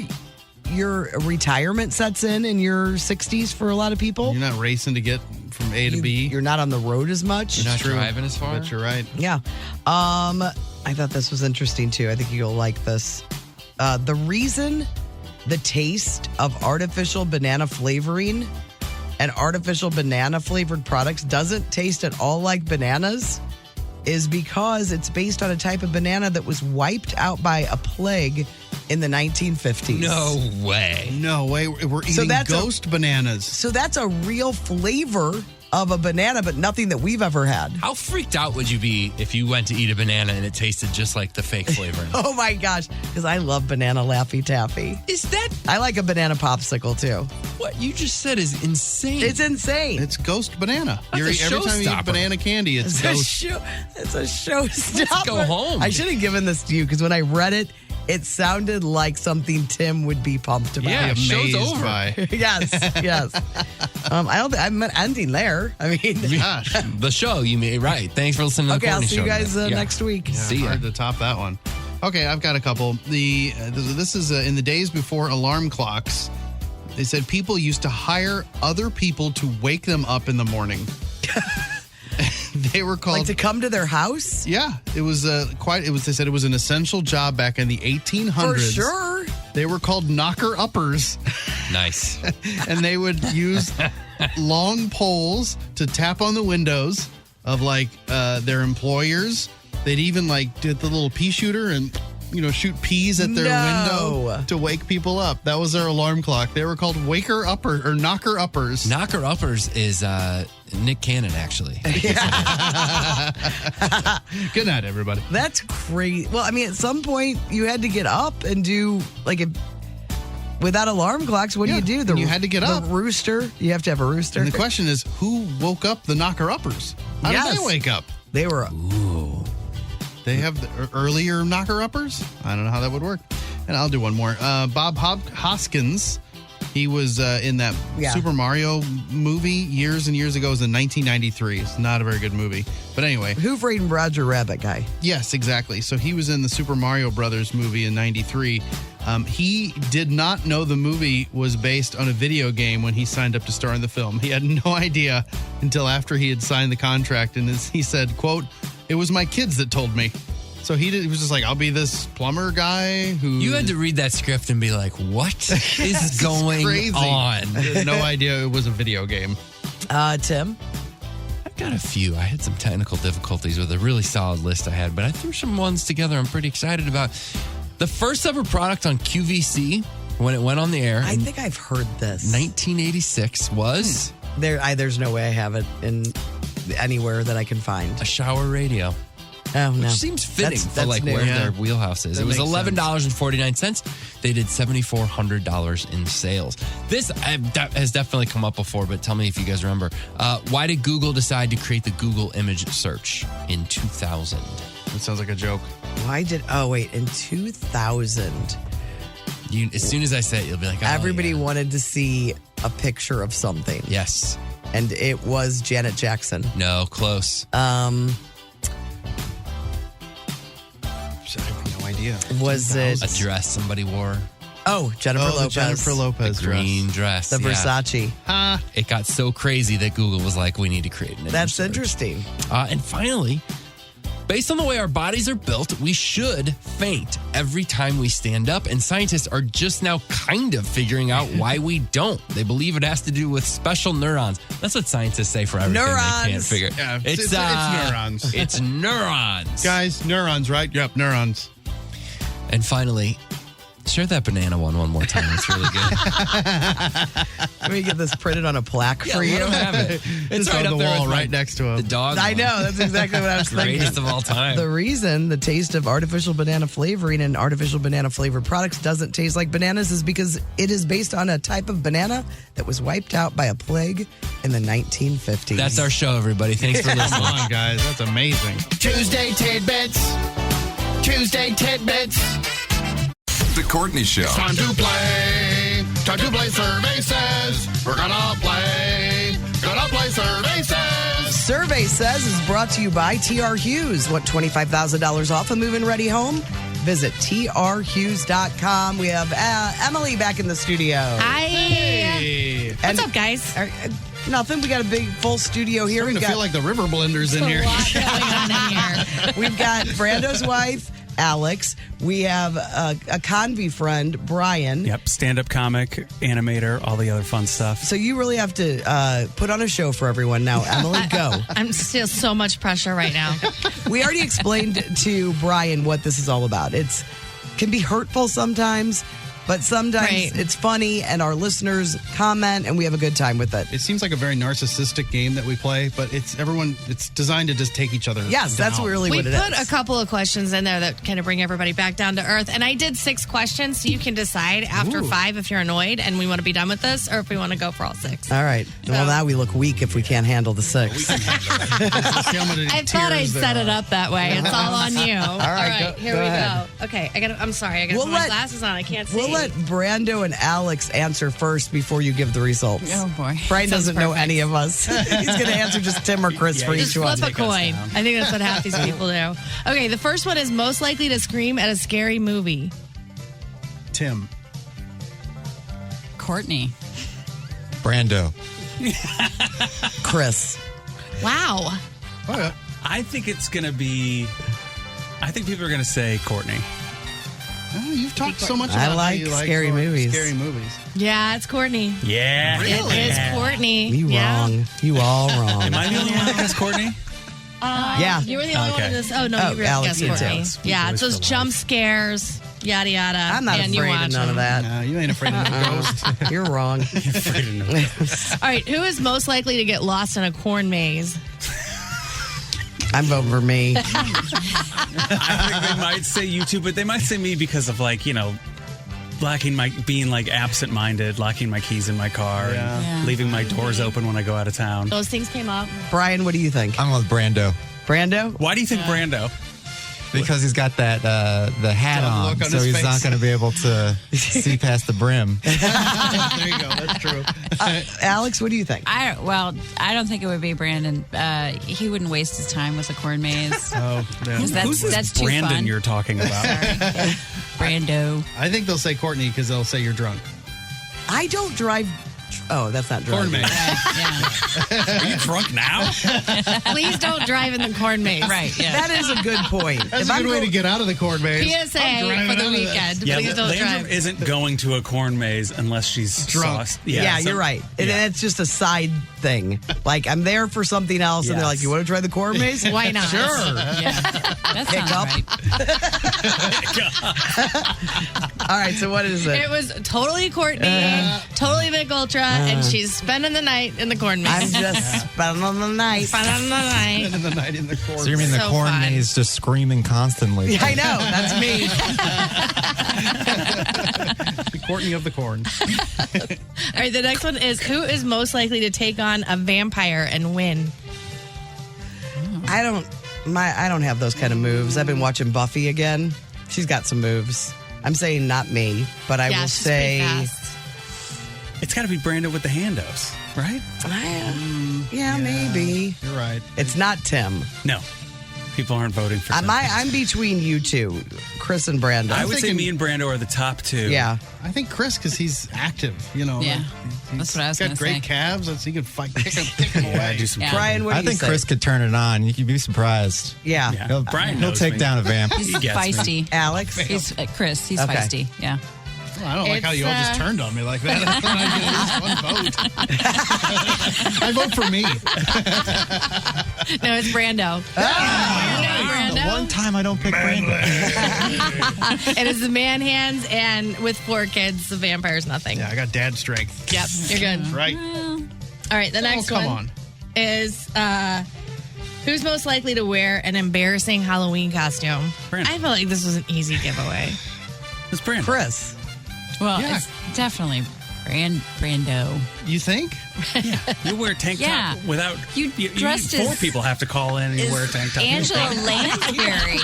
your retirement sets in your 60s for a lot of people. You're not racing to get from A to B. You're not on the road as much. You're not True. driving as far. But you're right. Yeah. I thought this was interesting too. I think you'll like this. The reason the taste of artificial banana flavoring and artificial banana flavored products doesn't taste at all like bananas is because it's based on a type of banana that was wiped out by a plague in the 1950s. No way. No way. We're eating ghost bananas. So that's a real flavor of a banana, but nothing that we've ever had. How freaked out would you be if you went to eat a banana and it tasted just like the fake flavoring? Oh my gosh, because I love banana Laffy Taffy. Is that? I like a banana popsicle too. What you just said is insane. It's insane. It's ghost banana. That's Every time you eat showstopper. banana candy, it's ghost. It's a showstopper. Let's go home. I should have given this to you because when I read it, it sounded like something Tim would be pumped about. Yeah, show's Amazed over. by. yes. I don't think I'm ending there. I mean, Gosh. The show, you mean, right. Thanks for listening to the okay, I'll Courtney see Show you guys today. Yeah. next week. See ya. Hard to top that one. Okay, I've got a couple. This is in the days before alarm clocks. They said people used to hire other people to wake them up in the morning. They were called Like to come to their house? Yeah, it was They said it was an essential job back in the 1800s. For sure. They were called knocker uppers, Nice. and they would use long poles to tap on the windows of their employers. They'd even did the little pea shooter and shoot peas at their window to wake people up. That was their alarm clock. They were called knocker uppers. Knocker uppers is Nick Cannon, actually. Good night, everybody. That's crazy. Well, I mean, at some point you had to get up and do without alarm clocks. What do you do? And you had to get up. The rooster. You have to have a rooster. And the question is, who woke up the knocker uppers? How did they wake up? They were. Ooh. They have the earlier knocker uppers? I don't know how that would work. And I'll do one more. Bob Hoskins, he was in that Super Mario movie years and years ago. It was in 1993. It's not a very good movie. But anyway. Who framed Roger Rabbit guy? Yes, exactly. So he was in the Super Mario Brothers movie in 93. He did not know the movie was based on a video game when he signed up to star in the film. He had no idea until after he had signed the contract. And he said, quote, "It was my kids that told me." So he was just like, I'll be this plumber guy who... You had to read that script and be like, what is going on? I had no idea it was a video game. Tim? I've got a few. I had some technical difficulties with a really solid list I had, but I threw some ones together I'm pretty excited about. The first ever product on QVC, when it went on the air... I think I've heard this. 1986 was... There's no way I have it in anywhere that I can find. A shower radio. Oh, no. Which seems fitting for that's new. where their wheelhouse is. That It was makes $11.49. They did $7,400 in sales. This has definitely come up before, but tell me if you guys remember. Why did Google decide to create the Google image search in 2000? That sounds like a joke. In 2000. As soon as I say it, you'll be like, oh, Everybody wanted to see a picture of something. Yes. And it was Janet Jackson. No, close. I have no idea. Was it a dress somebody wore? Oh, Jennifer Lopez. The Jennifer Lopez The green dress. The yeah. Versace. It got so crazy that Google was like, we need to create an image That's search. interesting. And finally, based on the way our bodies are built, we should faint every time we stand up. And scientists are just now kind of figuring out why we don't. They believe it has to do with special neurons. That's what scientists say for everything they can't figure. Yeah, it's neurons. It's neurons. Guys, neurons, right? Yep, neurons. And finally, share that banana one more time. It's really good. Let me get this printed on a plaque for we you. don't have it. It's Just right on up the there wall, with right next to him. the dog. I one. know. That's exactly what I was thinking. Greatest of all time. The reason the taste of artificial banana flavoring and artificial banana flavored products doesn't taste like bananas is because it is based on a type of banana that was wiped out by a plague in the 1950s. That's our show, everybody. Thanks for listening. Come on, guys. That's amazing. Tuesday tidbits. Tuesday tidbits. The Courtney Show. Time to play. Time to play Survey Says. We're gonna play. Survey Says. Survey Says is brought to you by TR Hughes. Want $25,000 off a move-in ready home? Visit trhughes.com. We have Emily back in the studio. Hi. Hey. What's up, guys? Nothing. We got a big full studio here. I feel like the river blenders in here. A lot going on in here. We've got Brando's wife, Alex. We have a Convy friend, Brian. Yep, stand-up comic, animator, all the other fun stuff. So you really have to put on a show for everyone now. Emily, go. I'm still so much pressure right now. We already explained to Brian what this is all about. It can be hurtful sometimes, But sometimes Right. it's funny and our listeners comment and we have a good time with it. It seems like a very narcissistic game that we play, but it's designed to just take each other Yes, that's down. really We what it put is. a couple of questions in there that kind of bring everybody back down to earth. And I did 6 questions, so you can decide after Ooh. 5 if you're annoyed and we want to be done with this or if we want to go for all 6. All right. Well, now we look weak if we can't handle the 6. I thought I'd set it up that way. It's all on you. All right, here go we ahead. go. Okay, I'm sorry. I got to put my glasses on. I can't see. We'll let Brando and Alex answer first before you give the results. Oh, boy. Brian Sounds doesn't know perfect. any of us. He's going to answer just Tim or Chris for Just each one. flip a coin. I think that's what half these people do. Okay, the first one is most likely to scream at a scary movie. Tim. Courtney. Brando. Chris. Wow. I think it's going to be. I think people are going to say Courtney. Oh, you've talked so much I about like how you scary movies. Scary movies. Yeah, it's Courtney. Yeah. It is Courtney. You yeah. wrong. You all wrong. Am I the only one that gets Courtney? Yeah. You were the only one in this. Oh, no, Oh, you really Alex, guessed you Courtney. too. Yeah, it's those jump scares, yada, yada. I'm not and you afraid of watch none of them. that. No, you ain't afraid of no ghost. You're wrong. All right, who is most likely to get lost in a corn maze? I'm voting for me. I think they might say you two, but they might say me because of being absent-minded, locking my keys in my car, and leaving my doors open when I go out of town. Those things came up. Brian, what do you think? I'm with Brando. Brando? Why do you think Brando? Because he's got that the hat Dumb on, look on so his he's face. not going to be able to see past the brim. There you go. That's true. Alex, what do you think? I don't think it would be Brandon. He wouldn't waste his time with a corn maze. Oh, yeah. Who's that's too Brandon fun. you're talking about? Brando. I think they'll say Courtney because they'll say you're drunk. I don't drive. Oh, that's not Corn driving. maze. Are you drunk now? Please don't drive in the corn maze. Right, yeah. That is a good point. That's a good way to get out of the corn maze. PSA I'm driving for the out of this. weekend. Yeah, Please don't Landrum drive. isn't going to a corn maze unless she's Drunk. sauced. Yeah, you're right. And it's just a side thing. Like, I'm there for something else, and they're like, you want to try the corn maze? Why not? Sure. Yeah. That sounds up. right. All right, so what is it? It was totally Courtney, totally Vic Ultra, and she's spending the night in the corn maze. I'm just spending the night. Spending the night. Spending the night in the corn. So you mean the So corn fun. maze just screaming constantly? I know, that's me. The Courtney of the corn. All right, the next one is who is most likely to take on a vampire and win? I don't have those kind of moves. I've been watching Buffy again. She's got some moves. I'm saying not me, but I will she's pretty say fast. It's got to be Brando with the handos, right? yeah, maybe. You're right. It's not Tim. No. People aren't voting for Tim. I'm between you two, Chris and Brando. I would say me and Brando are the top two. Yeah. I think Chris, because he's active, you know. Yeah. like, That's what I was He's gonna got great say. calves. He can fight, kick him away. do some Yeah. Brian, what do I you think say? Chris could turn it on. You'd be surprised. Yeah. Yeah. Brian He'll knows take me. down a vamp. He's He gets me. feisty. Alex? He's Chris. He's Okay. feisty. Yeah. Well, I don't like how you all just turned on me like that. I thought I'd get at least one vote. I vote for me. No, it's Brando. The one time I don't pick Brando. It is the man hands, and with 4 kids, the vampire's nothing. Yeah, I got dad strength. Yep, you're good. Right. All right, the next come one on. is who's most likely to wear an embarrassing Halloween costume? Brando. I feel like this was an easy giveaway. It's Brando. Chris. Well, Yeah. it's definitely Brando. You think? You wear a tank Yeah. top without. You dressed as- 4 people have to call in and you wear a tank top. Angela Lansbury.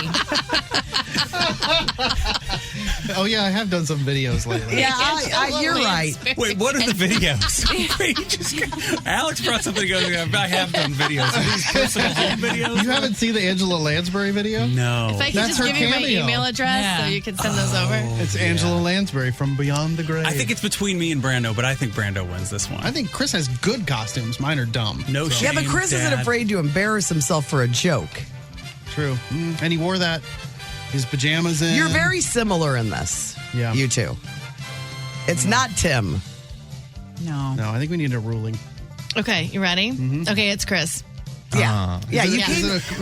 Oh, yeah, I have done some videos lately. Yeah, you're right. Wait, what are the videos? Alex brought something to go. I have done videos. Are these personal home videos? You haven't seen the Angela Lansbury video? No. If I could That's just her give you my cameo. email address Yeah. so you can send those over. It's Angela Lansbury from Beyond the Grave. I think it's between me and Brando, but I think Brando wins this one. I think Chris has good costumes. Mine are dumb. No So- shame. Yeah, but Chris isn't Dad. afraid to embarrass himself for a joke. True. And he wore that, his pajamas in. You're very similar in this. Yeah. You two. It's not Tim. No. No, I think we need a ruling. Okay, you ready? Mm-hmm. Okay, it's Chris. Yeah.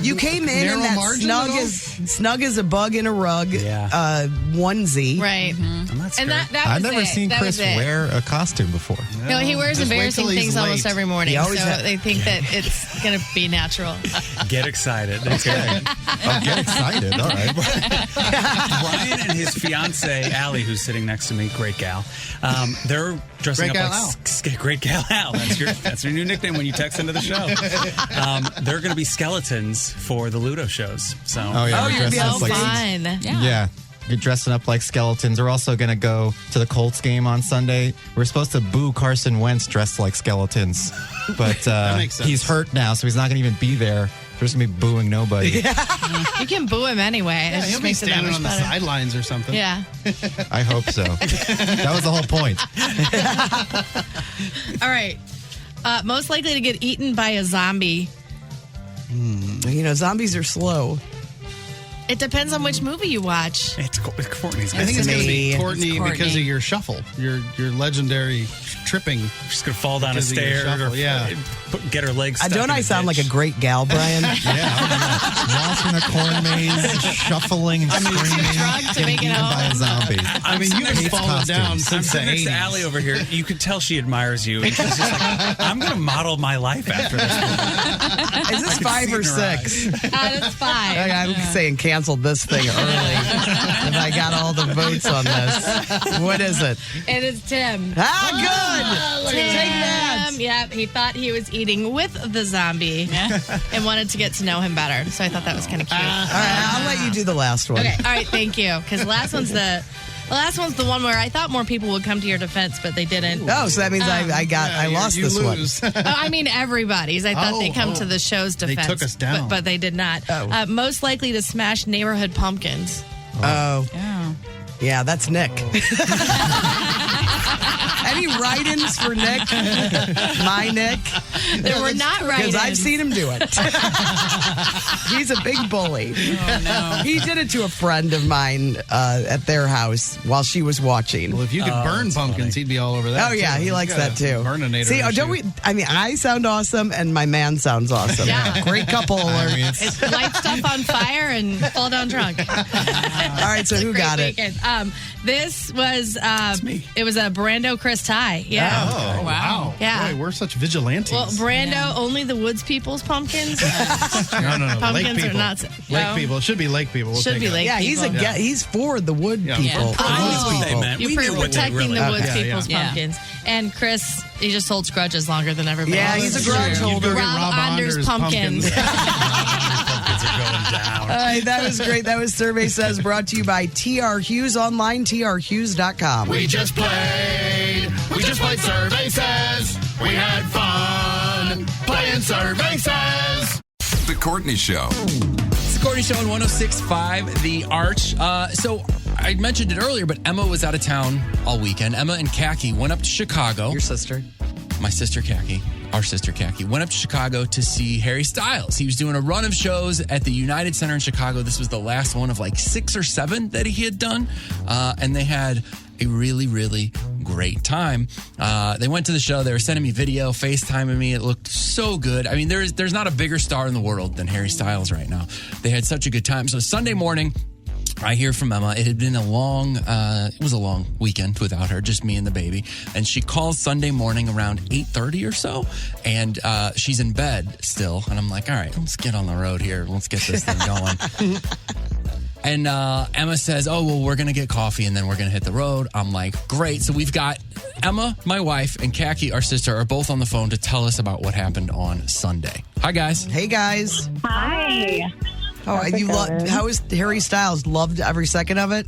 You came in in that snug as a bug in a rug onesie. Right. And that was I've never it. seen That Chris was it. wear a costume before. No, he wears Just wait embarrassing till he's things almost late. every morning. He So always they think that it's going to be natural. Get excited. Okay. Oh, get excited. All right. Brian and his fiance Allie, who's sitting next to me, great gal. They're dressing Great up gal like Great Gal Al. That's your new nickname when you text into the show. They're going to be skeletons for the Ludo shows. So you're Oh, dressing up like fun. yeah. You're dressing up like skeletons. We're also going to go to the Colts game on Sunday. We're supposed to boo Carson Wentz dressed like skeletons, but makes sense. he's hurt now, so he's not going to even be there. We're just going to be booing nobody. You can boo him anyway. Yeah, he'll be standing on the sidelines or something. Yeah. I hope so. That was the whole point. All right. Most likely to get eaten by a zombie. Zombies are slow. It depends on which movie you watch. it's Courtney's. I think it's going to be me. Courtney because of your shuffle, your legendary tripping. She's going to fall down a Because of your stair. shuffle, yeah. Get her legs stuck Don't in I a sound ditch. like a great gal, Brian? Watching a corn maze, shuffling and screaming, drunk to make it eaten by a home. zombie. I mean, you've Hates fallen down costumes. I'm since the sitting next to 80s. Allie over here. You could tell she admires you. And she's just like, I'm going to model my life after this. Is this I 5 can or see it in her 6? That's fine. I'm saying cancel this thing early. If I got all the votes on this. What is it? It is Tim. Ah, good. Take that. Yep, he thought he was eating with the zombie and wanted to get to know him better. So I thought that was kind of cute. All right, I'll let you do the last one. Okay, all right, thank you. Because the last one's the one where I thought more people would come to your defense, but they didn't. Oh, so that means I lost you this lose. one. I mean, everybody's. I thought they'd come to the show's They defense. took us down. But they did not. Oh. Most likely to smash neighborhood pumpkins. Oh, Oh. yeah, that's Nick. Any write-ins for Nick? My Nick? There were not write-ins. Because I've seen him do it. He's a big bully. Oh, no. He did it to a friend of mine at their house while she was watching. Well, if you could burn pumpkins, he'd be all over that. Oh, yeah, too. he likes that too. Burninator See, issue. don't we? I mean, I sound awesome and my man sounds awesome. Yeah. Great couple alert. It's light stuff on fire and fall down drunk. All right, so who got it? This was it was a Brando Chris tie. Yeah. Oh, wow. Yeah. Boy, we're such vigilantes. Well, Brando, only the woods people's pumpkins. no. Lake Pumpkins are people. not. Lake people. It should be lake people. We'll Should take be it. lake Yeah, people. he's for the wood Yeah. people. Yeah. For the woods Oh. They people. meant. You're We knew what they protecting really the woods Okay, people's yeah. pumpkins. And Chris, he just holds grudges longer than everybody Yeah, else. he's a grudge holder. Rob Anders pumpkins. Pumpkins are going down. All right, that was great. That was Survey Says, brought to you by TR Hughes online, trhughes.com. We just played Survey Says. We had fun playing Survey Says. The Courtney Show. It's the Courtney Show on 106.5 The Arch. So I mentioned it earlier, but Emma was out of town all weekend. Emma and Khaki went up to Chicago. Your sister. My sister Khaki, our sister Khaki, went up to Chicago to see Harry Styles. He was doing a run of shows at the United Center in Chicago. This was the last one of like 6 or 7 that he had done. And they had a really, really great time. They went to the show. They were sending me video, FaceTiming me. It looked so good. I mean, there's not a bigger star in the world than Harry Styles right now. They had such a good time. So Sunday morning, I hear from Emma. It had been a long weekend without her, just me and the baby. And she calls Sunday morning around 8:30 or so, and she's in bed still. And I'm like, all right, let's get on the road here. Let's get this thing going. And Emma says, oh, well, we're going to get coffee and then we're going to hit the road. I'm like, great. So we've got Emma, my wife, and Khaki, our sister, are both on the phone to tell us about what happened on Sunday. Hi, guys. Hey, guys. Hi. Oh, how is Harry Styles? Loved every second of it?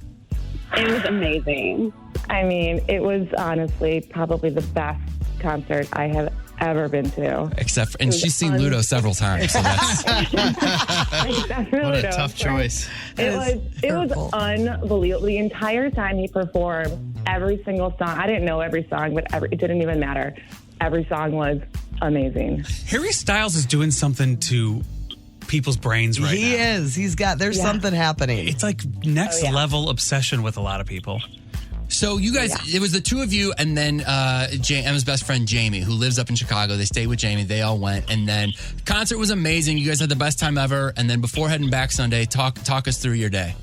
It was amazing. I mean, it was honestly probably the best concert I have ever been to. Except, and she's seen Ludo several times, so that's... What a tough choice. It was unbelievable. The entire time he performed, every single song, I didn't know every song, but it didn't even matter. Every song was amazing. Harry Styles is doing something to people's brains right now. He is. There's something happening. It's like next level obsession with a lot of people. So you guys, it was the two of you and then Emma's best friend, Jamie, who lives up in Chicago. They stayed with Jamie. They all went. And then concert was amazing. You guys had the best time ever. And then before heading back Sunday, talk us through your day.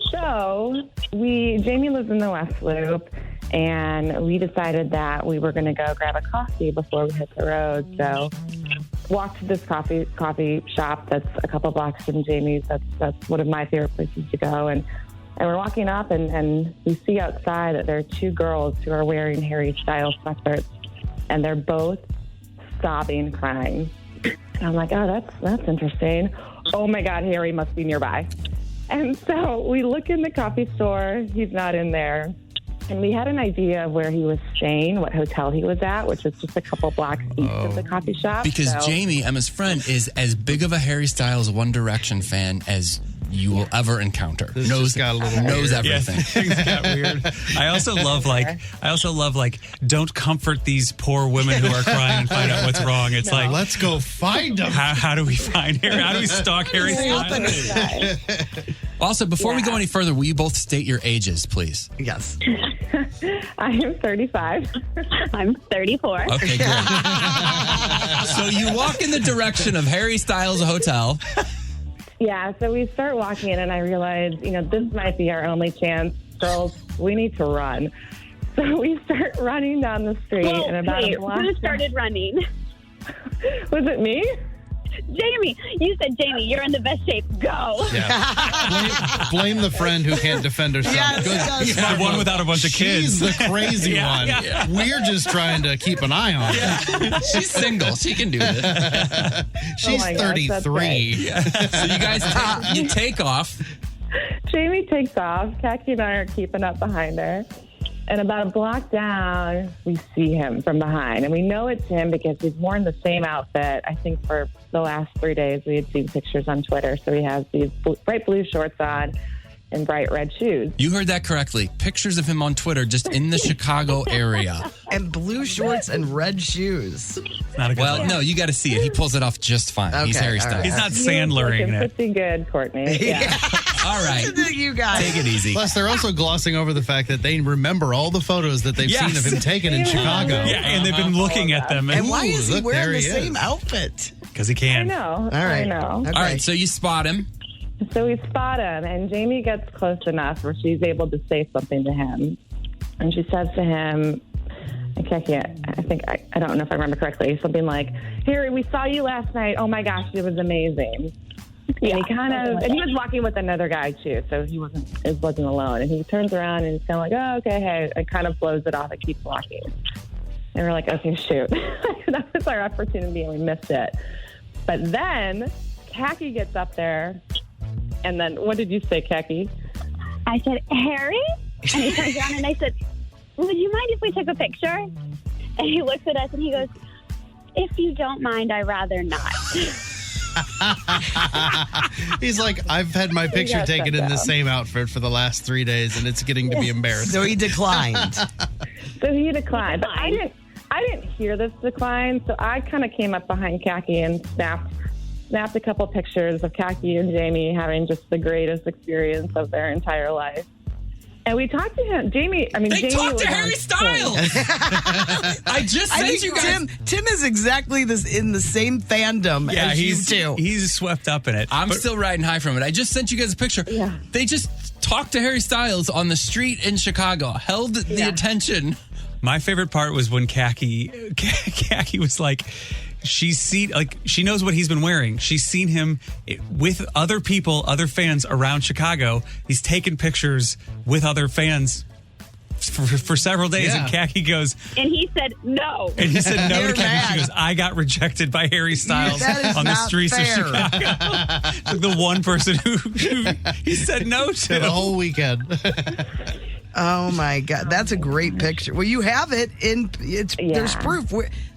So Jamie lives in the West Loop, and we decided that we were going to go grab a coffee before we hit the road. So walked to this coffee shop that's a couple blocks from Jamie's. That's one of my favorite places to go. And we're walking up, and we see outside that there are two girls who are wearing Harry Styles sweatshirts, and they're both sobbing, crying. And I'm like, oh, that's interesting. Oh my God, Harry must be nearby. And so we look in the coffee store. He's not in there. And we had an idea of where he was staying, what hotel he was at, which was just a couple blocks east of the coffee shop. Because Jamie, Emma's friend, is as big of a Harry Styles One Direction fan as you will ever encounter. Knows everything. Yeah, things got weird. I also love don't comfort these poor women who are crying and find out what's wrong. It's like, let's go find them. How do we find Harry? How do we stalk Harry Styles? Also, before we go any further, will you both state your ages, please? Yes. I am 35. I'm 34. Okay, great. So you walk in the direction of Harry Styles Hotel. Yeah, so we start walking in, and I realize, this might be our only chance. Girls, we need to run. So we start running down the street. And about a block. Who started running? Was it me? Jamie. You said, Jamie, you're in the best shape. Go. Yeah. Blame the friend who can't defend herself. Yes, the one without a bunch of kids. She's the crazy one. Yeah. We're just trying to keep an eye on her. Yeah. She's single. She can do this. She's 33. So you guys you take off. Jamie takes off. Khaki and I are keeping up behind her. And about a block down, we see him from behind. And we know it's him because he's worn the same outfit, I think, for the last 3 days. We had seen pictures on Twitter. So he has these bright blue shorts on and bright red shoes. You heard that correctly. Pictures of him on Twitter just in the Chicago area. And blue shorts and red shoes. No, you got to see it. He pulls it off just fine. Okay, He's Harry Styles. right. He's not Sandlering it. Pretty good, Courtney. Yeah. All right. You guys. Take it easy. Plus, they're also glossing over the fact that they remember all the photos that they've seen of him taken in Chicago. Yeah, and they've been looking at them. And why is he look, wearing there the he same is. outfit? Because he can. I know. All right. I know. Okay. All right, so you spot him. So we spot him, and Jamie gets close enough where she's able to say something to him. And she says to him, I don't know if I remember correctly, something like, Harry, we saw you last night. Oh my gosh, it was amazing. Yeah, and he was walking with another guy too, so he wasn't alone. And he turns around and he's kind of like, oh, okay, hey, and kind of blows it off and keeps walking. And we're like, okay, shoot. That was our opportunity and we missed it. But then Khaki gets up there, and then what did you say, Khaki? I said, Harry? And he turns around and I said, would you mind if we took a picture? And he looks at us and he goes, if you don't mind, I'd rather not. He's like, I've had my picture taken in the same outfit for the last 3 days, and it's getting to be embarrassing. So he declined. But I didn't hear this decline, so I kind of came up behind Khaki and snapped a couple pictures of Khaki and Jamie having just the greatest experience of their entire life. And we talked to him. Jamie talked to Harry Styles. I just sent you guys. Tim is exactly in the same fandom as you two. He's swept up in it. I'm still riding high from it. I just sent you guys a picture. Yeah. They just talked to Harry Styles on the street in Chicago, held the attention. My favorite part was when Khaki was like, she knows what he's been wearing. She's seen him with other people, other fans around Chicago. He's taken pictures with other fans for several days. Yeah. And Khaki goes, And he said no. to Khaki. She goes, I got rejected by Harry Styles on the streets of Chicago. Like the one person who he said no to. The whole weekend. Oh my God, that's a great picture. Well, you have it there's proof.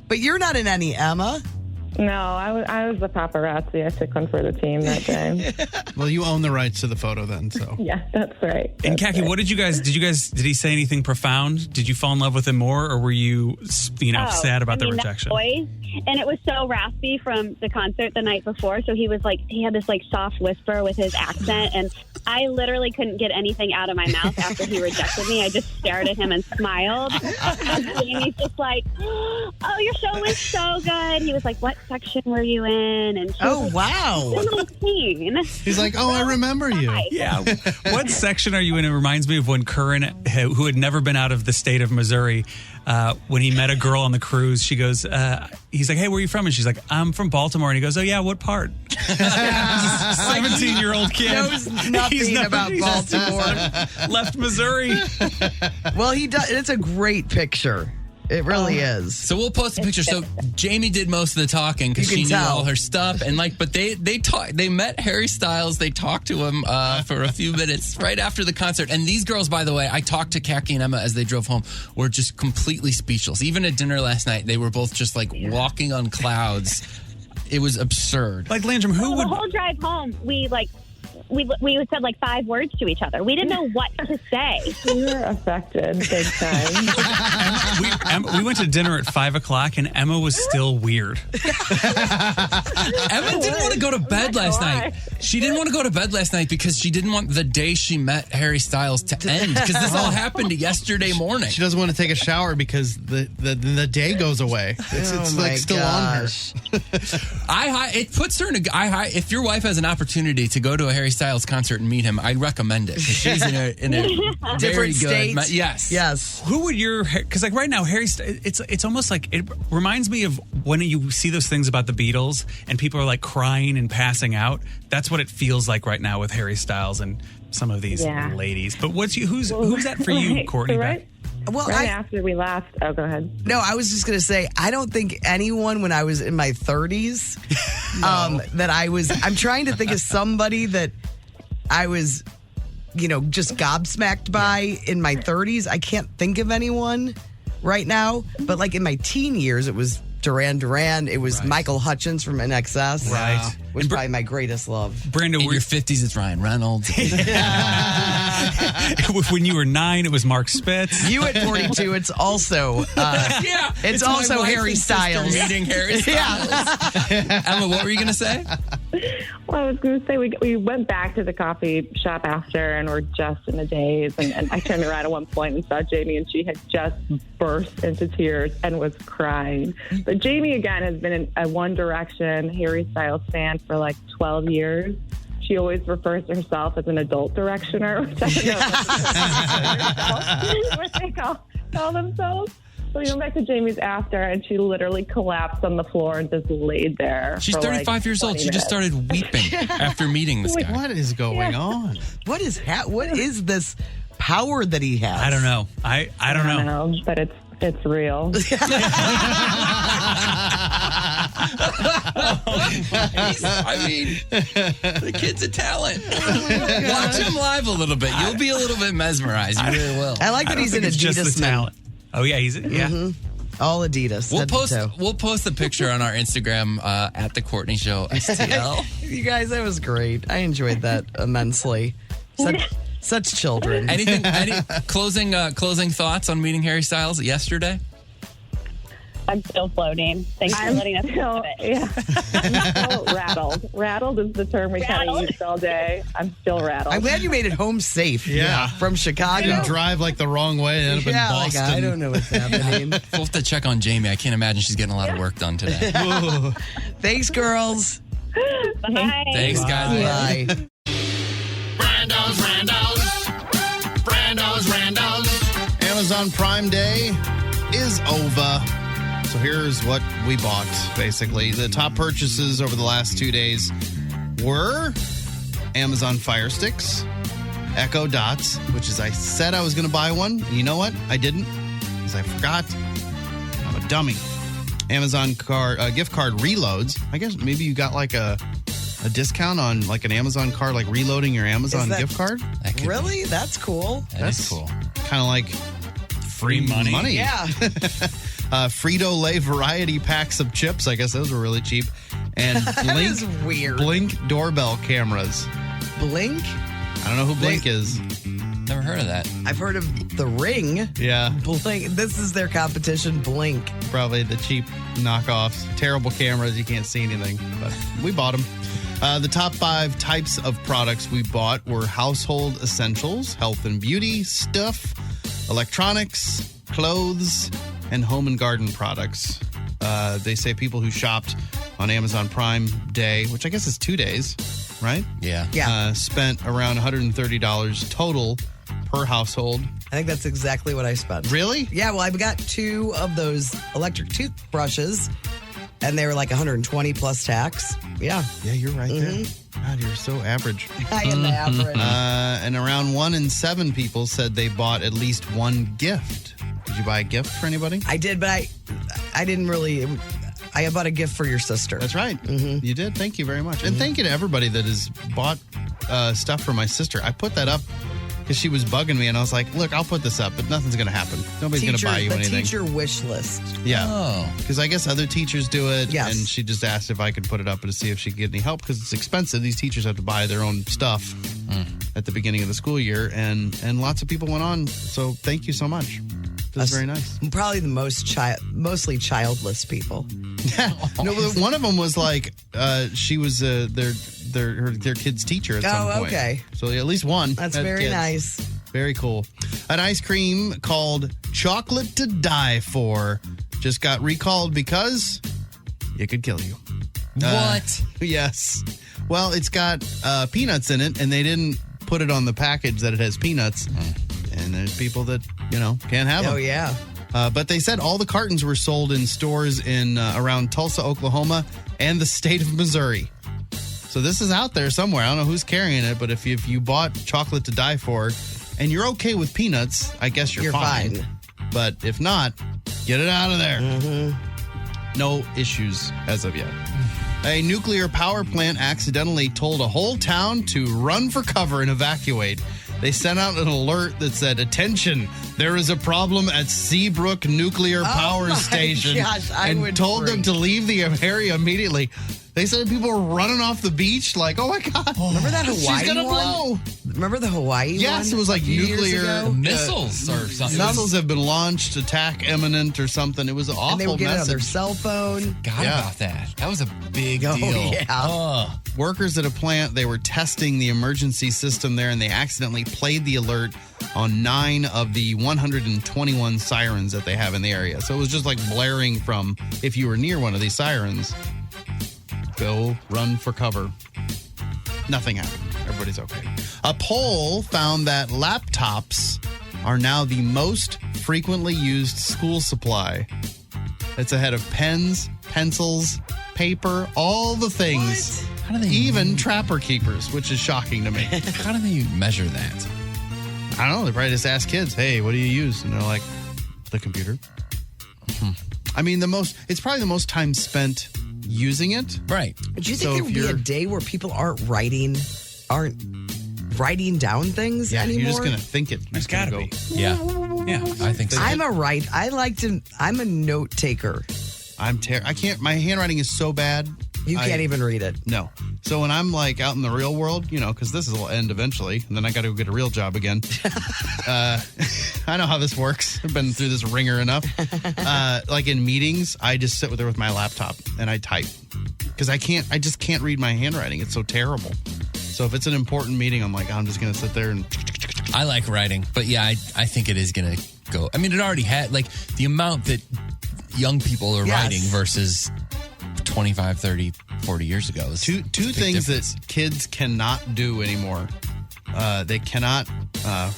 But you're not in any, Emma. No, I was the paparazzi. I took one for the team that day. Well, you own the rights to the photo then, so. Yeah, that's right. And Khaki, what did he say anything profound? Did you fall in love with him more, or were you sad about the rejection? Voice, and it was so raspy from the concert the night before. So he had this like soft whisper with his accent, and I literally couldn't get anything out of my mouth after he rejected me. I just stared at him and smiled. And Jamie's just like, "Oh, your show was so good." He was like, "What section were you in?" And wow. He's like, "Oh, I remember you." Yeah. What section are you in? It reminds me of when Curran, who had never been out of the state of Missouri, when he met a girl on the cruise, she goes, he's like, "Hey, where are you from?" And she's like, "I'm from Baltimore." And he goes, "Oh, yeah, what part?" 17-year-old kid. Knows nothing about Baltimore. Left Missouri. Well, he does. It's a great picture. It really is. So we'll post a picture. So Jamie did most of the talking because she knew all her stuff, and but they met Harry Styles. They talked to him for a few minutes right after the concert. And these girls, by the way, I talked to Khaki and Emma as they drove home, were just completely speechless. Even at dinner last night, they were both just like walking on clouds. It was absurd. Like Landrum, the whole drive home, we said like 5 words to each other. We didn't know what to say. We were affected big time. We went to dinner at 5:00, and Emma was still weird. Emma didn't want to go to bed last night. She didn't want to go to bed last night because she didn't want the day she met Harry Styles to end, because this all happened yesterday morning. She doesn't want to take a shower because the day goes away. It's like still on her. It puts her in if your wife has an opportunity to go to a Harry Styles concert and meet him, I recommend it. She's in a very different good states. yes. Who would because like right now Harry, it's almost like it reminds me of when you see those things about the Beatles and people are like crying and passing out. That's what it feels like right now with Harry Styles and some of these ladies. But who's that for you, Courtney? Right after we left. Oh, go ahead. No, I was just going to say, I don't think anyone when I was in my 30s I'm trying to think of somebody that I was, just gobsmacked by in my 30s. I can't think of anyone right now. But like in my teen years, it was Duran Duran. It was Michael Hutchence from NXS. Right. Which is probably my greatest love. Brando, in your 50s, it's Ryan Reynolds. When you were 9, it was Mark Spitz. You at 42, it's also it's also Harry Styles. Meeting Harry Styles. Emma, what were you going to say? Well, I was going to say we went back to the coffee shop after, and we're just in a daze. And I turned around at one point and saw Jamie, and she had just burst into tears and was crying. But Jamie, again, has been a One Direction Harry Styles fan for like 12 years. She always refers to herself as an adult directioner, which I don't know what they call themselves. So we went back to Jamie's after, and she literally collapsed on the floor and just laid there. She's 35 years old. She just started weeping after meeting this guy. What is going on? What is this power that he has? I don't know. I don't know. But it's real. The kid's a talent. Watch him live a little bit. You'll be a little bit mesmerized. You really will. I like that he's an Adidas man. Oh yeah, he's all Adidas. We'll post the picture on our Instagram at the Courtney Show STL. You guys, that was great. I enjoyed that immensely. Such children. Any closing thoughts on meeting Harry Styles yesterday? I'm still floating. Thanks for letting us know it. Yeah. I'm still rattled. Rattled is the term we kind of used all day. I'm still rattled. I'm glad you made it home safe. Yeah. From Chicago. You drive like the wrong way and end up in Boston. I don't know what's happening. We'll have to check on Jamie. I can't imagine she's getting a lot of work done today. Thanks, girls. Bye. Thanks, guys. Bye. Brando's. Amazon Prime Day is over. So here's what we bought, basically. The top purchases over the last 2 days were Amazon Fire Sticks, Echo Dots, which is I said I was going to buy one. You know what? I didn't, because I forgot. I'm a dummy. Amazon gift card reloads. I guess maybe you got like a discount on like an Amazon card, like reloading your Amazon gift card. Really? That's cool. That's cool. Kind of like free money. Yeah. Frito-Lay variety packs of chips. I guess those were really cheap. And That is weird. Blink doorbell cameras. Blink? I don't know who Blink is. Never heard of that. I've heard of the Ring. Yeah. Blink. This is their competition, Blink. Probably the cheap knockoffs. Terrible cameras. You can't see anything. But we bought them. The top 5 types of products we bought were household essentials, health and beauty, stuff, electronics, clothes, and home and garden products. They say people who shopped on Amazon Prime Day, which I guess is 2 days, right? Yeah. Spent around $130 total per household. I think that's exactly what I spent. Really? Yeah, well, I've got 2 of those electric toothbrushes, and they were like 120 plus tax. Yeah. Yeah, you're right there. God, you're so average. I am average. And around 1 in 7 people said they bought at least one gift. Did you buy a gift for anybody? I did, but I didn't really. I bought a gift for your sister. That's right. You did. Thank you very much. And thank you to everybody that has bought stuff for my sister. I put that up because she was bugging me, and I was like, look, I'll put this up, but nothing's going to happen. Nobody's going to buy you anything. The teacher wish list. Yeah. Because I guess other teachers do it. Yes. And she just asked if I could put it up to see if she could get any help because it's expensive. These teachers have to buy their own stuff at the beginning of the school year. And lots of people went on. So thank you so much. That's very nice. Probably the mostly childless people. No, one of them was like, she was their kid's teacher at some point. Oh, okay. So at least one. That's had very kids. nice. Very cool. An ice cream called Chocolate to Die For just got recalled because it could kill you. What? Yes. Well, it's got peanuts in it, and they didn't put it on the package that it has peanuts. And there's people that, can't have them. Oh, yeah. But they said all the cartons were sold in stores in around Tulsa, Oklahoma, and the state of Missouri. So this is out there somewhere. I don't know who's carrying it, but if you bought Chocolate to Die For and you're okay with peanuts, I guess you're fine. But if not, get it out of there. No issues as of yet. A nuclear power plant accidentally told a whole town to run for cover and evacuate. They sent out an alert that said, "Attention, there is a problem at Seabrook Nuclear Power Station," and told them to leave the area immediately. They said people were running off the beach like, oh my God. Remember that Hawaii She's gonna one? blow. Remember the Hawaii one? Yes, it was like a few years nuclear ago? Missiles or something. Missiles have been launched, attack imminent or something. It was an awful And they were getting on their message. cell phone. Forgot about that. That was a big Oh, deal. yeah. Workers at a plant, they were testing the emergency system there, and they accidentally played the alert on 9 of the 121 sirens that they have in the area. So it was just like blaring from, if you were near one of these sirens, go run for cover. Nothing happened. Everybody's okay. A poll found that laptops are now the most frequently used school supply. It's ahead of pens, pencils, paper, all the things. How do they even trapper keepers, which is shocking to me. How do they measure that? I don't know. They probably just ask kids, "Hey, what do you use?" And they're like, "The computer." I mean, it's probably the most time spent using it. Right. Do you think there would be a day where people aren't writing writing down things anymore? You're just going to think it. There's got to be. Yeah. Yeah, I think so. I'm a note taker. I can't, my handwriting is so bad. You can't even read it. No. So when I'm like out in the real world, because this will end eventually, and then I got to go get a real job again. I know how this works. I've been through this ringer enough. Like in meetings, I just sit there with my laptop and I type because I just can't read my handwriting. It's so terrible. So if it's an important meeting, I'm like, I'm just going to sit there and. I like writing, but yeah, I think it is going to go. I mean, it already had like the amount that young people are writing versus 25, 30, 40 years ago. Two things that kids cannot do anymore. They cannot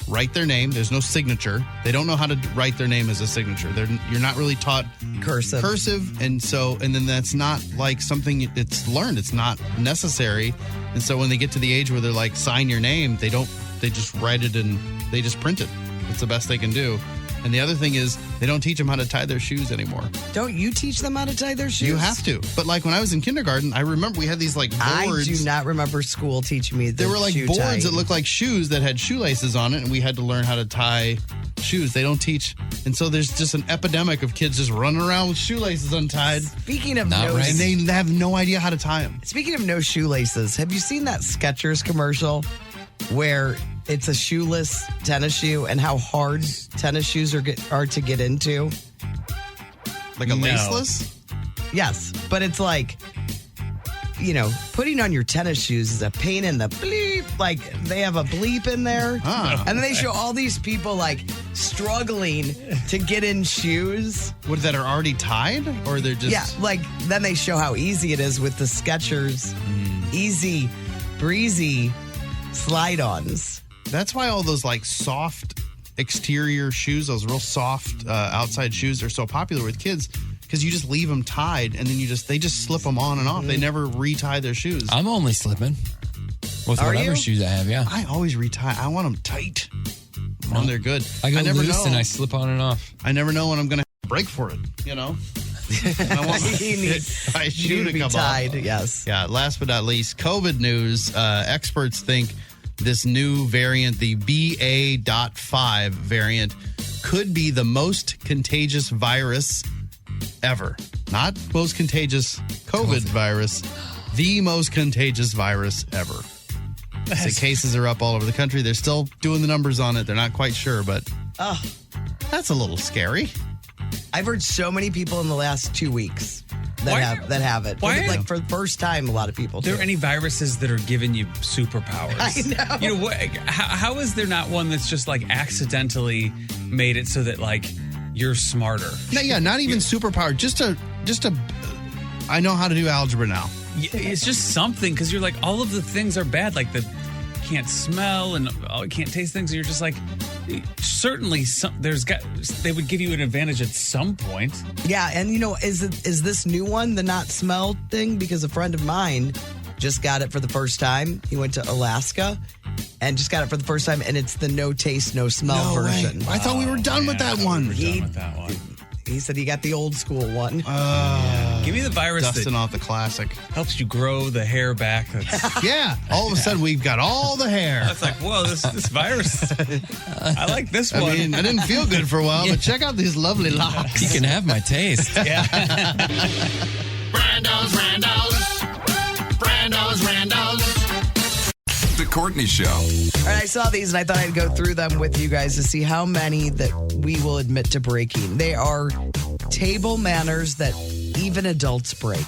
write their name. There's no signature. They don't know how to write their name as a signature. You're not really taught cursive, and then that's not like something it's learned. It's not necessary. And so when they get to the age where they're like, sign your name, they don't. They just write it and they just print it. It's the best they can do. And the other thing is they don't teach them how to tie their shoes anymore. Don't you teach them how to tie their shoes? You have to. But like when I was in kindergarten, I remember we had these like boards. I do not remember school teaching me There were like shoe boards tying. that looked like shoes that had shoelaces on it, and we had to learn how to tie shoes. They don't teach. And so there's just an epidemic of kids just running around with shoelaces untied. Speaking of And they have no idea how to tie them. Speaking of no shoelaces, have you seen that Skechers commercial where it's a shoeless tennis shoe and how hard tennis shoes are to get into? Like a laceless? Yes, but it's like, putting on your tennis shoes is a pain in the bleep. Like, they have a bleep in there. Ah. And then they show all these people, like, struggling to get in shoes. What, that are already tied? Or they're just... Yeah, like, then they show how easy it is with the Skechers easy, breezy slide-ons. That's why all those, like, soft exterior shoes, those real soft outside shoes are so popular with kids. Because you just leave them tied, and then they just slip them on and off. They never retie their shoes. I'm only slipping with whatever shoes I have. Yeah, I always retie. I want them tight. When they're good. I go never loose know. and I slip on and off. I never know when I'm going to break for it. I want my shoe to come tied. off. Yes. Yeah. Last but not least, COVID news. Experts think this new variant, the BA.5 variant, could be the most contagious virus ever. Not most contagious COVID virus, the most contagious virus ever. The cases are up all over the country. They're still doing the numbers on it. They're not quite sure, but that's a little scary. I've heard so many people in the last 2 weeks that have it. Why? Like for the first time, a lot of people do. There are any viruses that are giving you superpowers? I know. What? How is there not one that's just like accidentally made it so that like you're smarter? No, yeah, not even superpower. Just a. I know how to do algebra now. It's just something because you're like all of the things are bad. Like the can't smell and can't taste things. And you're just like certainly they would give you an advantage at some point. Yeah, and is this new one the not smell thing? Because a friend of mine just got it for the first time. He went to Alaska and just got it for the first time, and it's the no taste, no smell version. I thought we were done with that one. He said he got the old school one. Give me the virus dusting off the classic. Helps you grow the hair back. Yeah, all of a sudden we've got all the hair. That's like, whoa, this virus. I like this one. I mean, I didn't feel good for a while, but check out these lovely locks. You can have my taste. Yeah. Brando's. The Courtney Show. All right, I saw these and I thought I'd go through them with you guys to see how many that we will admit to breaking. They are table manners that even adults break.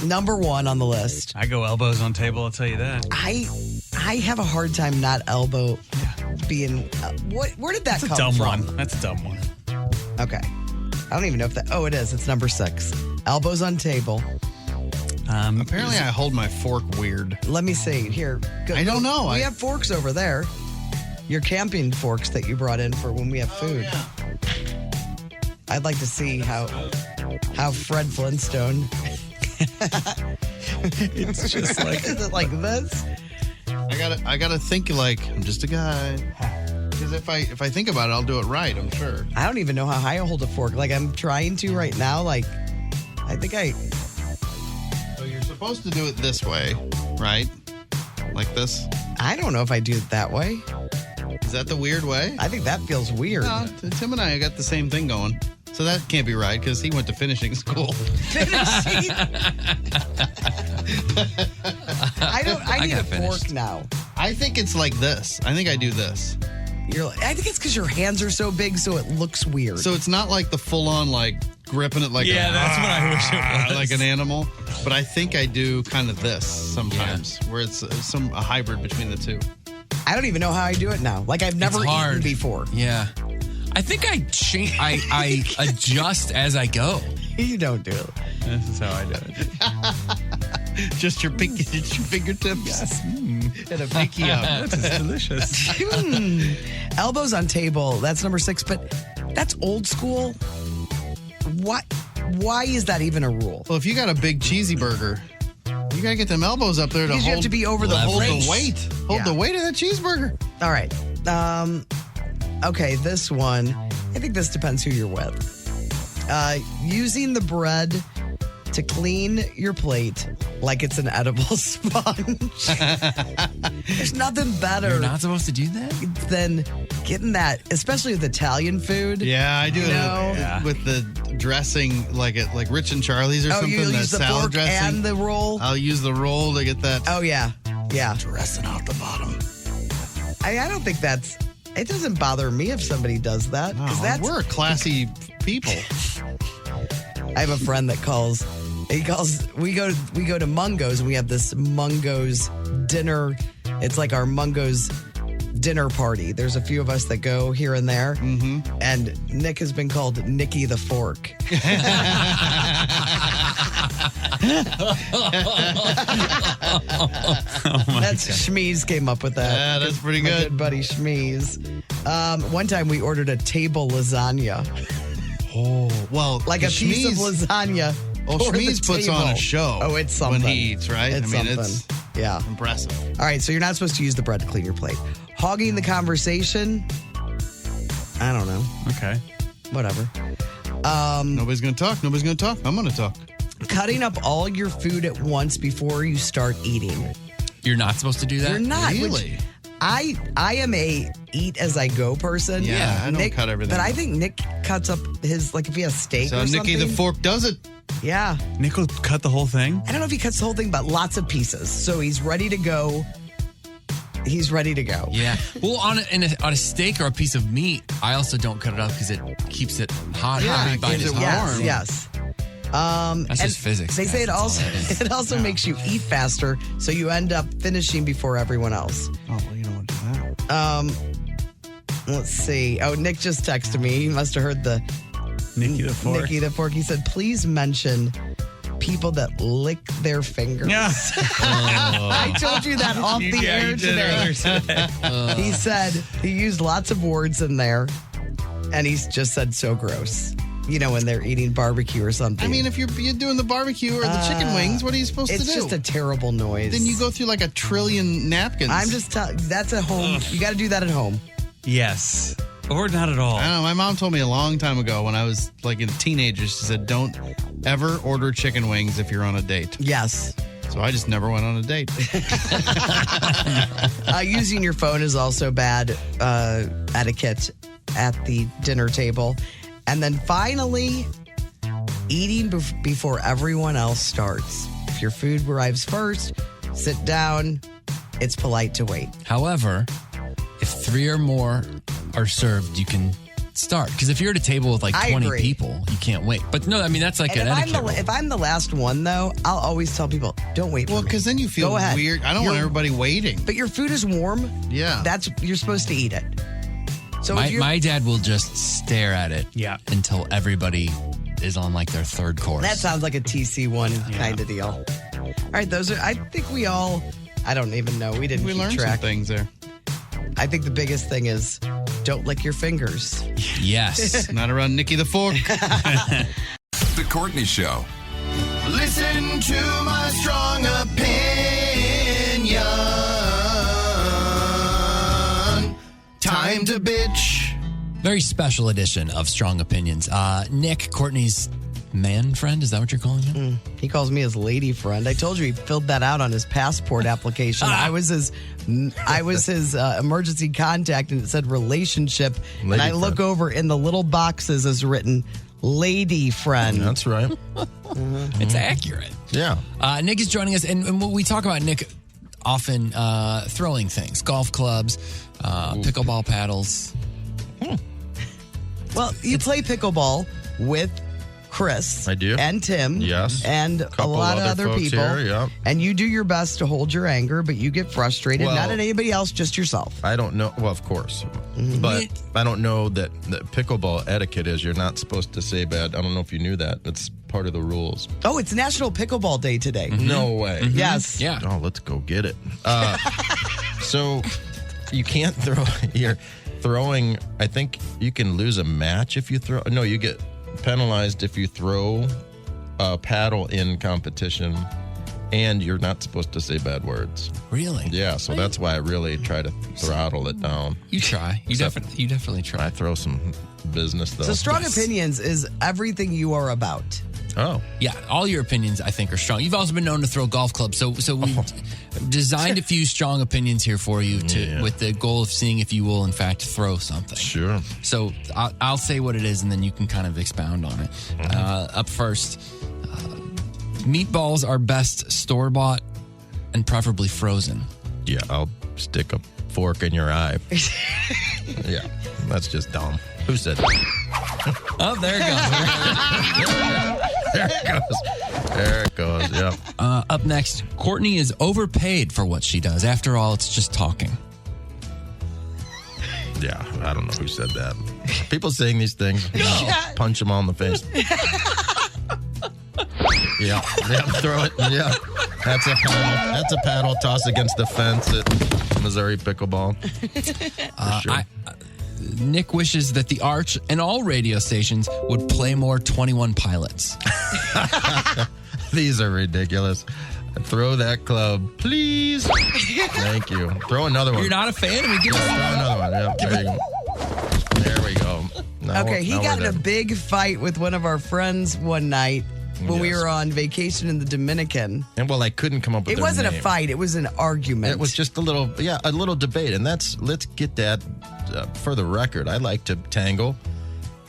Number one on the list. I go elbows on table, I'll tell you that. I have a hard time not elbow being. Where did that come from? That's a dumb one. Okay. I don't even know if that. Oh, it is. It's number 6. Elbows on table. Apparently, I hold my fork weird. Let me see. Here. I don't know. We have forks over there. Your camping forks that you brought in for when we have food. Oh, yeah. I'd like to see how Fred Flintstone. It's just like is it like this? I gotta think like I'm just a guy. Because if I think about it, I'll do it right. I'm sure. I don't even know how high I hold a fork. Like I'm trying to right now. Like I think I. So you're supposed to do it this way, right? Like this. I don't know if I do it that way. Is that the weird way? I think that feels weird. No, Tim and I got the same thing going. So that can't be right because he went to finishing school. Finishing? I need a fork now. I think it's like this. I think I do this. I think it's because your hands are so big, so it looks weird. So it's not like the full-on like gripping it like that's what I wish it was. like an animal. But I think I do kind of this sometimes, where it's a hybrid between the two. I don't even know how I do it now. Like I've never eaten before. Yeah. I think I adjust as I go. You don't do it. This is how I do it. Just your fingertips. Yes. And a pinky up. This is delicious. Elbows on table. That's number 6, but that's old school. Why is that even a rule? Well, if you got a big cheesy burger, you got to get them elbows up there to Because you have to be over the hold leverage. the weight. Hold the weight of that cheeseburger. All right. Okay, this one, I think this depends who you're with. Using the bread to clean your plate like it's an edible sponge. There's nothing better. You're not supposed to do that? Than getting that, especially with Italian food. Yeah, I do it with the dressing, like Rich and Charlie's or something. You'll that use the salad fork dressing. and the roll. I'll use the roll to get that. Oh, yeah. Dressing out the bottom. I don't think it doesn't bother me if somebody does that. No, we're classy people. I have a friend that we go to Mungo's and we have this Mungo's dinner. It's like our Mungo's dinner party. There's a few of us that go here and there. Mm-hmm. And Nick has been called Nicky the Fork. That's Schmeez came up with that. Yeah, that's pretty My good. good buddy Schmeez. One time we ordered a table lasagna. Oh, well, Like a piece of lasagna. Oh, for the Schmeez puts on a table. show. Oh, it's something. When he eats, right? It's something. It's impressive. All right, so you're not supposed to use the bread to clean your plate. Hogging the conversation, I don't know. Okay. Whatever. Nobody's going to talk. I'm going to talk. Cutting up all your food at once before you start eating. You're not supposed to do that? You're not. Really? Which I am a eat as I go person. Yeah, I don't cut everything But I up. think Nick cuts up his, like if he has steak So or something. Nicky the Fork does it. Yeah. Nick will cut the whole thing? I don't know if he cuts the whole thing, but lots of pieces. So he's ready to go. Yeah. Well, on a steak or a piece of meat, I also don't cut it up because it keeps it hot. Yeah, it bite keeps is it hard. warm. Yes. That's just physics. They guys. say That's all it makes you eat faster, so you end up finishing before everyone else. Oh, well, you don't want to do that. Let's see. Oh, Nick just texted me. He must have heard the Nicky the Fork. Nicky the Fork. He said, please mention people that lick their fingers. Yeah. I told you that off the air today. He said he used lots of words in there, and he's just said so gross. You know, when they're eating barbecue or something. I mean, if you're doing the barbecue or the chicken wings, what are you supposed to do? It's just a terrible noise. Then you go through like a trillion napkins. I'm just telling that's at home. You got to do that at home. Yes. Or not at all. I don't know. My mom told me a long time ago when I was like a teenager, she said, don't ever order chicken wings if you're on a date. Yes. So I just never went on a date. Using your phone is also bad etiquette at the dinner table. And then finally, eating before everyone else starts. If your food arrives first, sit down. It's polite to wait. However, if 3 or more are served, you can start. Because if you're at a table with like I 20 agree. people, you can't wait. But no, I mean, that's like And an etiquette rule. if I'm the last one, though, I'll always tell people, don't wait for Well, me. because then you feel Go ahead. weird. I don't want everybody waiting. But your food is warm. Yeah. You're supposed to eat it. So if you're, my dad will just stare at it until everybody is on like their third course. that sounds like a TC1 kind of deal. All right, I think we all, I don't even know. We didn't We keep learned track. some things there. I think the biggest thing is don't lick your fingers. Yes. Not around Nicky the Fork. The Courtney Show. Listen to my strong opinion. Time to bitch. Very special edition of Strong Opinions. Nick, Courtney's man friend, is that what you're calling him? He calls me his lady friend. I told you he filled that out on his passport application. I was his emergency contact, and it said relationship. And I look over in the little boxes is written lady friend. That's right. It's accurate. Yeah. Nick is joining us, and we talk about Nick often throwing things, golf clubs, pickleball paddles. Well, you play pickleball with Chris. I do. And Tim. Yes. And a Couple lot of other other folks people. here, yeah. And you do your best to hold your anger, but you get frustrated. Well- Not at anybody else, just yourself. I don't know. Well, of course. But I don't know that pickleball etiquette is you're not supposed to say bad. I don't know if you knew that. It's part of the rules. Oh, it's National Pickleball Day today. No way. Yes. Yeah. Oh, let's go get it. So you can't throw. You're throwing. I think you can lose a match if you throw. No, you get penalized if you throw a paddle in competition And you're not supposed to say bad words. Really? Yeah, so that's why I really try to throttle it down. You try. You definitely try. I throw some business, though. So strong opinions is everything you are about. Oh. Yeah, all your opinions, I think, are strong. You've also been known to throw golf clubs. So we've designed a few strong opinions here for you with the goal of seeing if you will, in fact, throw something. Sure. So I'll say what it is, and then you can kind of expound on it. Up first, meatballs are best store-bought and preferably frozen. Yeah, I'll stick a fork in your eye. Yeah, that's just dumb. Who said that? Oh, there it goes. There it goes, yeah. Up next, Courtney is overpaid for what she does. After all, it's just talking. Yeah, I don't know who said that. People saying these things, punch them all in the face. Yeah, throw it. Yeah, that's a paddle. That's a paddle toss against the fence at Missouri pickleball. For sure. Nick wishes that the Arch and all radio stations would play more 21 Pilots. These are ridiculous. Throw that club, please. Thank you. Throw another one. You're not a fan? Throw another one. Yeah, there you go. There we go. He got in a big fight with one of our friends one night when we were on vacation in the Dominican. And I couldn't come up with it wasn't a fight, it was an argument. It was just a little debate. And let's get that for the record. I like to tangle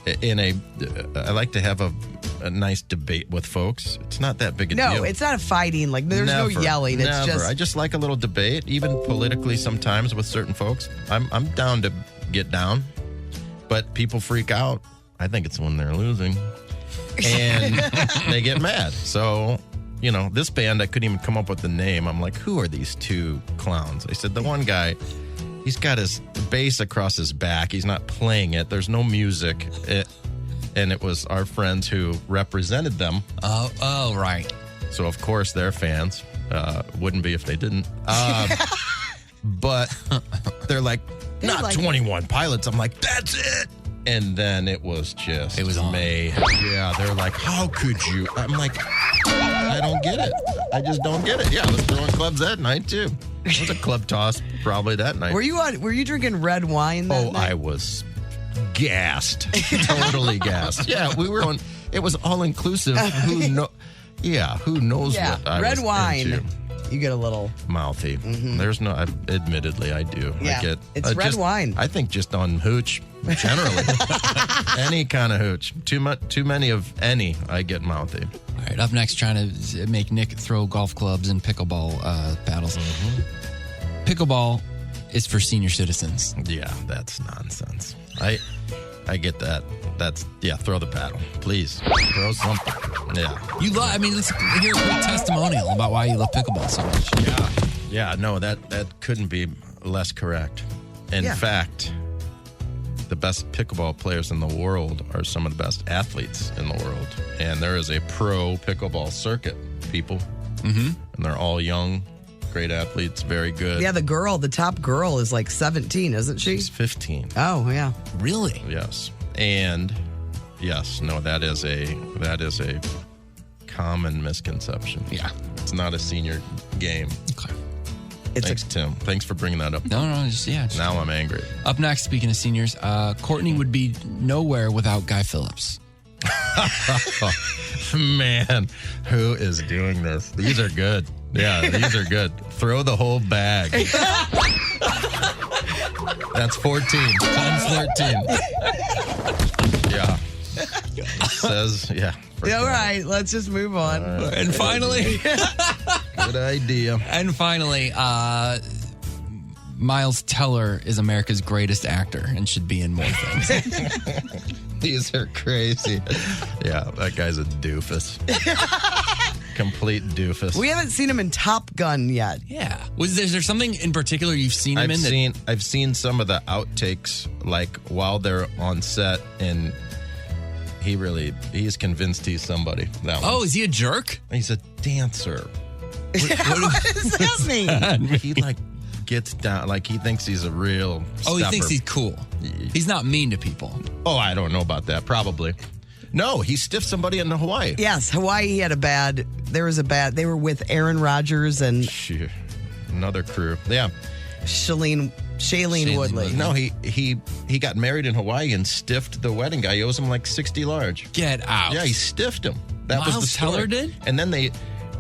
I like to have a nice debate with folks. It's not that big a deal. No, it's not a fighting. Like, there's no yelling. It's just. I just like a little debate, even politically sometimes with certain folks. I'm down to get down, but people freak out. I think it's when they're losing. And they get mad. So, this band, I couldn't even come up with the name. I'm like, who are these two clowns? I said, the one guy, he's got his bass across his back. He's not playing it. There's no music. And it was our friends who represented them. Oh, right. So, of course, they're fans. Wouldn't be if they didn't. But they're like, not 21 Pilots. I'm like, that's it. And then it was on. mayhem. Yeah, they're like, how could you? I'm like, I don't get it. I just don't get it. Yeah, I was throwing clubs that night, too. It was a club toss probably that night. Were you drinking red wine that night? I was gassed. Totally gassed. Yeah, we were on, it was all-inclusive. Who knows what I red was wine. into. You get a little mouthy. Mm-hmm. There's no. Admittedly, I do. Yeah, it's red wine. I think just on hooch, generally, any kind of hooch. Too many of any, I get mouthy. All right. Up next, trying to make Nick throw golf clubs and pickleball paddles. Mm-hmm. Pickleball is for senior citizens. Yeah, that's nonsense. I get that. Throw the paddle. Please. Throw something. Yeah. Let's hear a quick testimonial about why you love pickleball so much. Yeah, no, that couldn't be less correct. In fact, the best pickleball players in the world are some of the best athletes in the world. And there is a pro pickleball circuit, people. Mm-hmm. And they're all young, great athletes, very good. Yeah, the top girl is like 17, isn't she? She's 15. Oh, yeah. Really? Yes. And yes, no, that is a common misconception. Yeah. It's not a senior game. Okay. Thanks, Tim. Thanks for bringing that up. No, now I'm angry. Up next, speaking of seniors, Courtney would be nowhere without Guy Phillips. Man, who is doing this? These are good. Yeah, these are good. Throw the whole bag. That's 14 times 13. Yeah. Says, yeah. All right, let's just move on. And finally. Good idea. And finally, Miles Teller is America's greatest actor and should be in more things. These are crazy. Yeah, that guy's a doofus. Complete doofus. We haven't seen him in Top Gun yet. Yeah. Is there something in particular you've seen him in? I've seen some of the outtakes, like while they're on set, and he's convinced he's somebody. That one. Oh, is he a jerk? He's a dancer. What does that mean? He gets down, like he thinks he's a real stuffer. He thinks he's cool. He's not mean to people. Oh, I don't know about that. Probably. No, he stiffed somebody in Hawaii. Yes, Hawaii, he had a bad They were with Aaron Rodgers and Shoot. Another crew. Yeah. Shailene Woodley. No, he got married in Hawaii and stiffed the wedding guy. He owes him like 60 large. Get out. Yeah, he stiffed him. That was the Miles story. Teller did? And then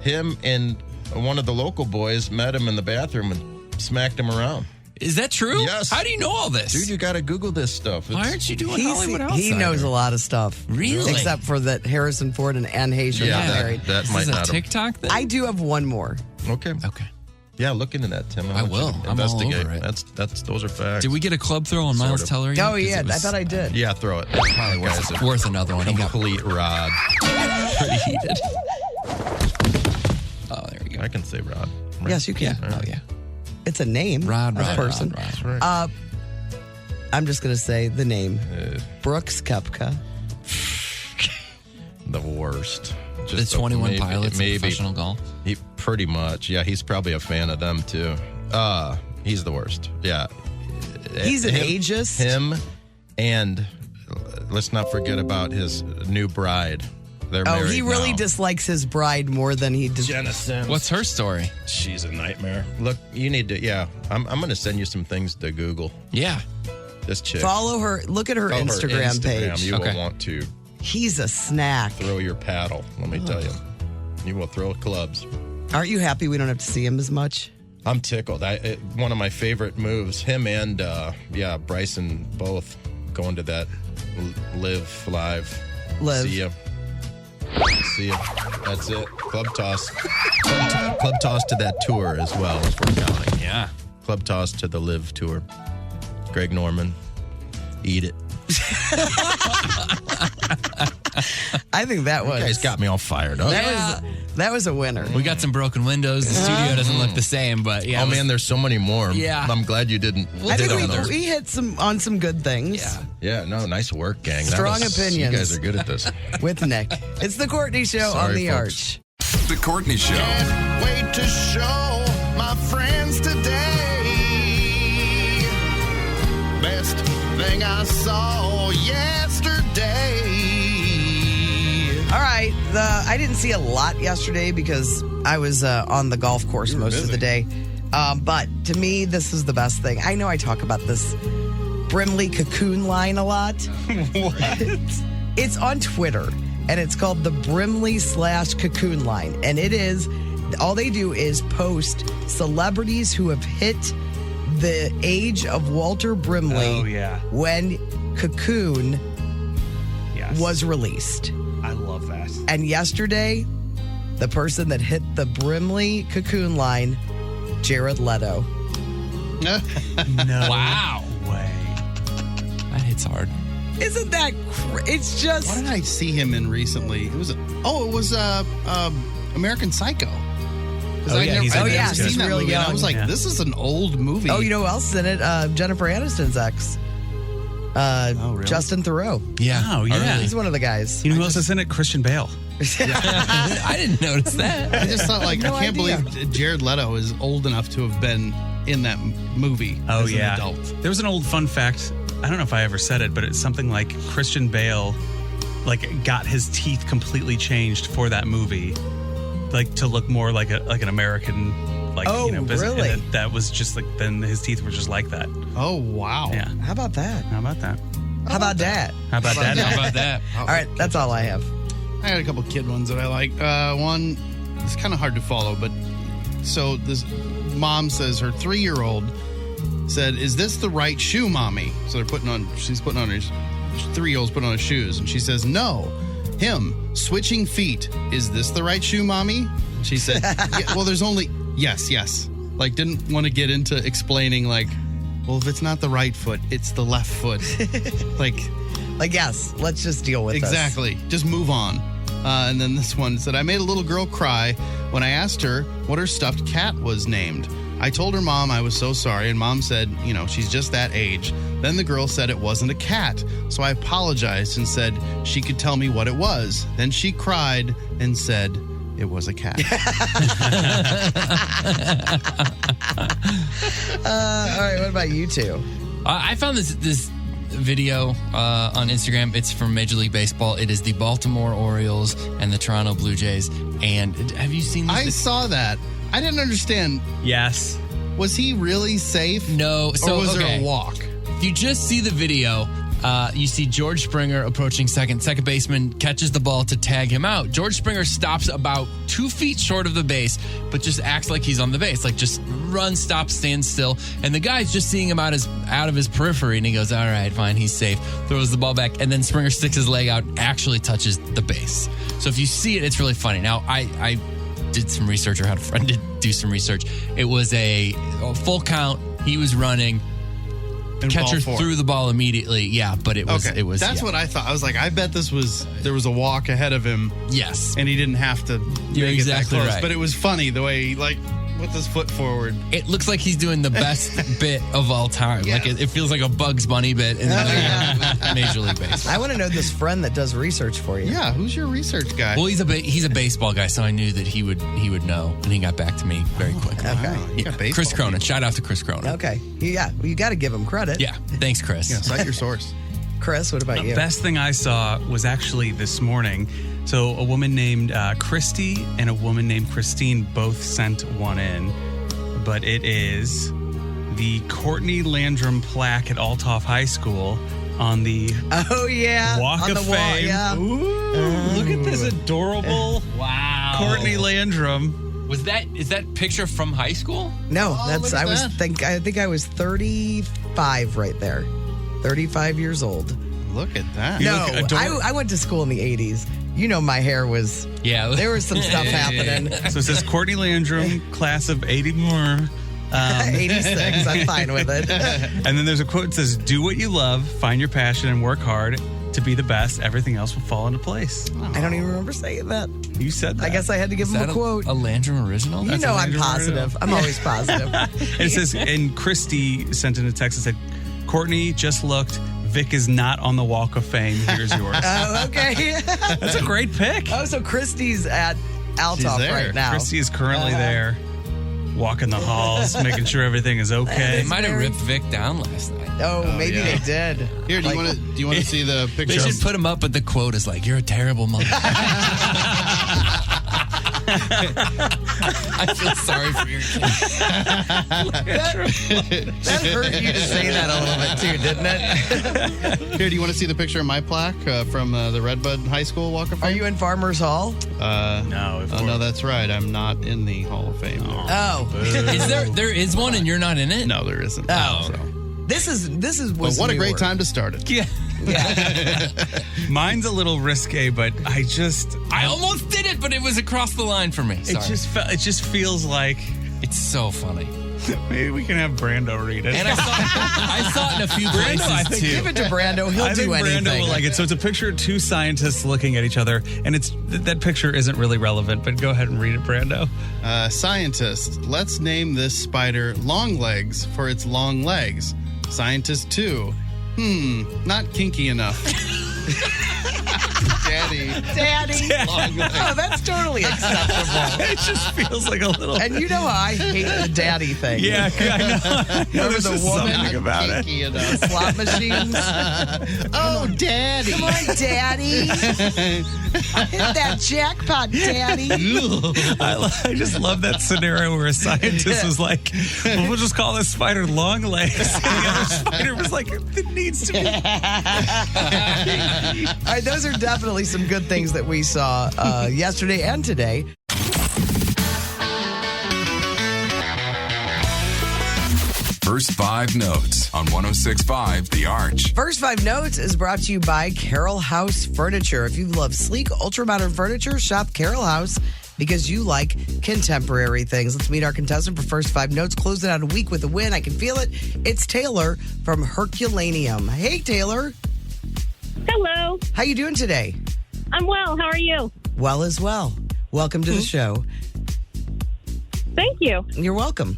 him and one of the local boys met him in the bathroom and smacked him around. Is that true? Yes. How do you know all this? Dude, you got to Google this stuff. Why aren't you doing Hollywood Outsider? He knows a lot of stuff. Really? Except for that Harrison Ford and Anne Hayes are not married. That Is might this a not have. TikTok thing? I do have one more. Okay. Yeah, look into that, Tim. I want you will. to I'm all investigate. over it. Those are facts. Did we get a club throw on Miles Teller yet? Oh, yeah. I thought I did. Yeah, throw it. It's probably worth another one. He got Complete rod. pretty heated. Oh, there you go. I can say rod. Right? Yes, you can. Yeah. Oh, yeah. It's a name. Rod, of a person. Rod. That's right. I'm just going to say the name. Brooks Koepka. The worst. The 21 Pilots of professional golf? He pretty much. Yeah, he's probably a fan of them, too. He's the worst. Yeah. He's an ageist. Him, and let's not forget about his new bride. They're married he really now. dislikes his bride more than he does. Jenna Sims. What's her story? She's a nightmare. Look, you need to, I'm going to send you some things to Google. Yeah. This chick. Follow her. Look at her Instagram page. You will want to He's a snack. throw your paddle, let me tell you. You will throw clubs. Aren't you happy we don't have to see him as much? I'm tickled. One of my favorite moves, him and, Bryson both going to that live. See ya. That's it. Club toss. Club toss to that tour as well, if we're counting. Yeah. Club toss to the live tour. Greg Norman. Eat it. I think that was. You guys got me all fired up. That was a winner. We got some broken windows. The studio doesn't look the same, but yeah. Oh, man, there's so many more. Yeah. I'm glad you didn't I hit on think those. we hit on some good things. Yeah, no, nice work, gang. Strong opinions. You guys are good at this. With Nick. It's the Courtney Show Sorry, on the folks. Arch. The Courtney Show. Can't wait to show my friends today. Best thing I saw yesterday. All right. I didn't see a lot yesterday because I was on the golf course most of the day. But to me, this is the best thing. I know I talk about this Brimley cocoon line a lot. What? It's on Twitter, and it's called the Brimley/cocoon line. And it is, all they do is post celebrities who have hit the age of Walter Brimley when Cocoon was released. I love that. And yesterday, the person that hit the Brimley cocoon line, Jared Leto. No. Wow. Way. That hits hard. Isn't that it's just. What did I see him in recently? It was American Psycho. He's seen that really movie. young. And I was like, this is an old movie. Oh, you know who else is in it? Jennifer Aniston's ex. Really? Justin Theroux. Yeah. Oh, yeah. He's one of the guys. You know who else is in it? Christian Bale. I didn't notice that. I just thought, like, No I can't idea. believe Jared Leto is old enough to have been in that movie as an adult. There was an old fun fact. I don't know if I ever said it, but it's something like Christian Bale, like, got his teeth completely changed for that movie, like to look more like an American. Like, really? And that was just like, then his teeth were just like that. Oh, wow. Yeah. How about that? How about that? How about that? How about that? How about that? All right, that's all I have. I had a couple kid ones that I like. One, it's kind of hard to follow, but so this mom says her 3-year-old said, "Is this the right shoe, mommy?" So she's putting on her 3-year-old's putting on his shoes, and she says, "No, him switching feet. Is this the right shoe, mommy?" She said, yeah, "Well, there's only yes." Like, didn't want to get into explaining, like, well, if it's not the right foot, it's the left foot. Like, yes, let's just deal with this. exactly. Just move on. And then this one said, "I made a little girl cry when I asked her what her stuffed cat was named. I told her mom I was so sorry, and mom said, she's just that age. Then the girl said it wasn't a cat. So I apologized and said she could tell me what it was. Then she cried and said it was a cat." All right, what about you two? I found this video on Instagram. It's from Major League Baseball. It is the Baltimore Orioles and the Toronto Blue Jays. And have you seen this? I saw that. I didn't understand. Yes. Was he really safe? No. So, or was there a walk? If you just see the video, you see George Springer approaching second. Second baseman catches the ball to tag him out. George Springer stops about 2 feet short of the base, but just acts like he's on the base. Like just runs, stops, stands still. And the guy's just seeing him out of his periphery, and he goes, all right, fine, he's safe. Throws the ball back, and then Springer sticks his leg out, actually touches the base. So if you see it, it's really funny. Now, I did some research, or had a friend do some research. It was a full count. He was running. And catcher threw the ball immediately. Yeah, but it was. Okay. It was. That's what I thought. I was like, I bet there was a walk ahead of him. Yes, and he didn't have to. You're make exactly it that close. right. But it was funny the way he put his foot forward. It looks like he's doing the best bit of all time. Yeah. Like it feels like a Bugs Bunny bit in Major League Baseball. I want to know this friend that does research for you. Yeah, who's your research guy? Well, he's a baseball guy, so I knew that he would know, and he got back to me very quickly. Okay. Wow, Chris Cronin. Shout out to Chris Cronin. Okay. Yeah. Well, you got to give him credit. Yeah. Thanks, Chris. Yeah, cite your source. Chris, what about you? The best thing I saw was actually this morning. So a woman named Christy and a woman named Christine both sent one in. But it is the Courtney Landrum plaque at Althoff High School on the Walk on of the Fame. Yeah. Ooh, look at this adorable Courtney Landrum. Is that picture from high school? No, I think I was 35 right there. 35 years old. Look at that. No, I went to school in the 80s. You know, my hair was. Yeah. There was some stuff happening. So it says Courtney Landrum, class of 84. 86. I'm fine with it. And then there's a quote that says, "Do what you love, find your passion, and work hard to be the best. Everything else will fall into place." I don't even remember saying that. You said that. I guess I had to give him a quote. A Landrum original? You know I'm positive. I'm always positive. And it says, and Christy sent in a text that said, "Courtney just looked. Vic is not on the Walk of Fame. Here's yours." Oh, okay. That's a great pick. Oh, so Christy's at Althoff right now. Christy is currently there, walking the halls, making sure everything is okay. They might have ripped Vic down last night. Oh, maybe they did. Here, do you want to see the picture? They should put him up, but the quote is like, "You're a terrible mother." I feel sorry for your kid. That hurt you to say that a little bit too, didn't it? Here, do you want to see the picture of my plaque from the Redbud High School Walk of Fame? Are you in Farmers Hall? No. No, that's right. I'm not in the Hall of Fame. Oh. There is one and you're not in it? No, there isn't. Oh. So. This is But what a great time to start it. Yeah. Mine's a little risque, but I almost did it, but it was across the line for me. Sorry. It just feels like it's so funny. Maybe we can have Brando read it. And I saw it in a few places too. Give it to Brando. He'll do anything. Brando will like it. So it's a picture of two scientists looking at each other, and that picture isn't really relevant, but go ahead and read it, Brando. Scientist, let's name this spider Long Legs for its long legs. Scientist 2, not kinky enough. Daddy. Oh, that's totally acceptable. It just feels like a little. And you know how I hate the daddy thing. Yeah, I know. Remember the woman something about it. Slot machines. Oh, Daddy. Come on, Daddy. Hit that jackpot, Daddy. I just love that scenario where a scientist was like, well, we'll just call this spider Long Legs. And the other spider was like, it needs to be. All right, those are definitely some good things that we saw yesterday and today. First 5 Notes on 106.5 The Arch. First 5 Notes is brought to you by Carroll House Furniture. If you love sleek, ultra-modern furniture, shop Carroll House because you like contemporary things. Let's meet our contestant for First 5 Notes. Closing out a week with a win. I can feel it. It's Taylor from Herculaneum. Hey, Taylor. Hello. How you doing today? I'm well. How are you? Well as well. Welcome to the show. Thank you. You're welcome.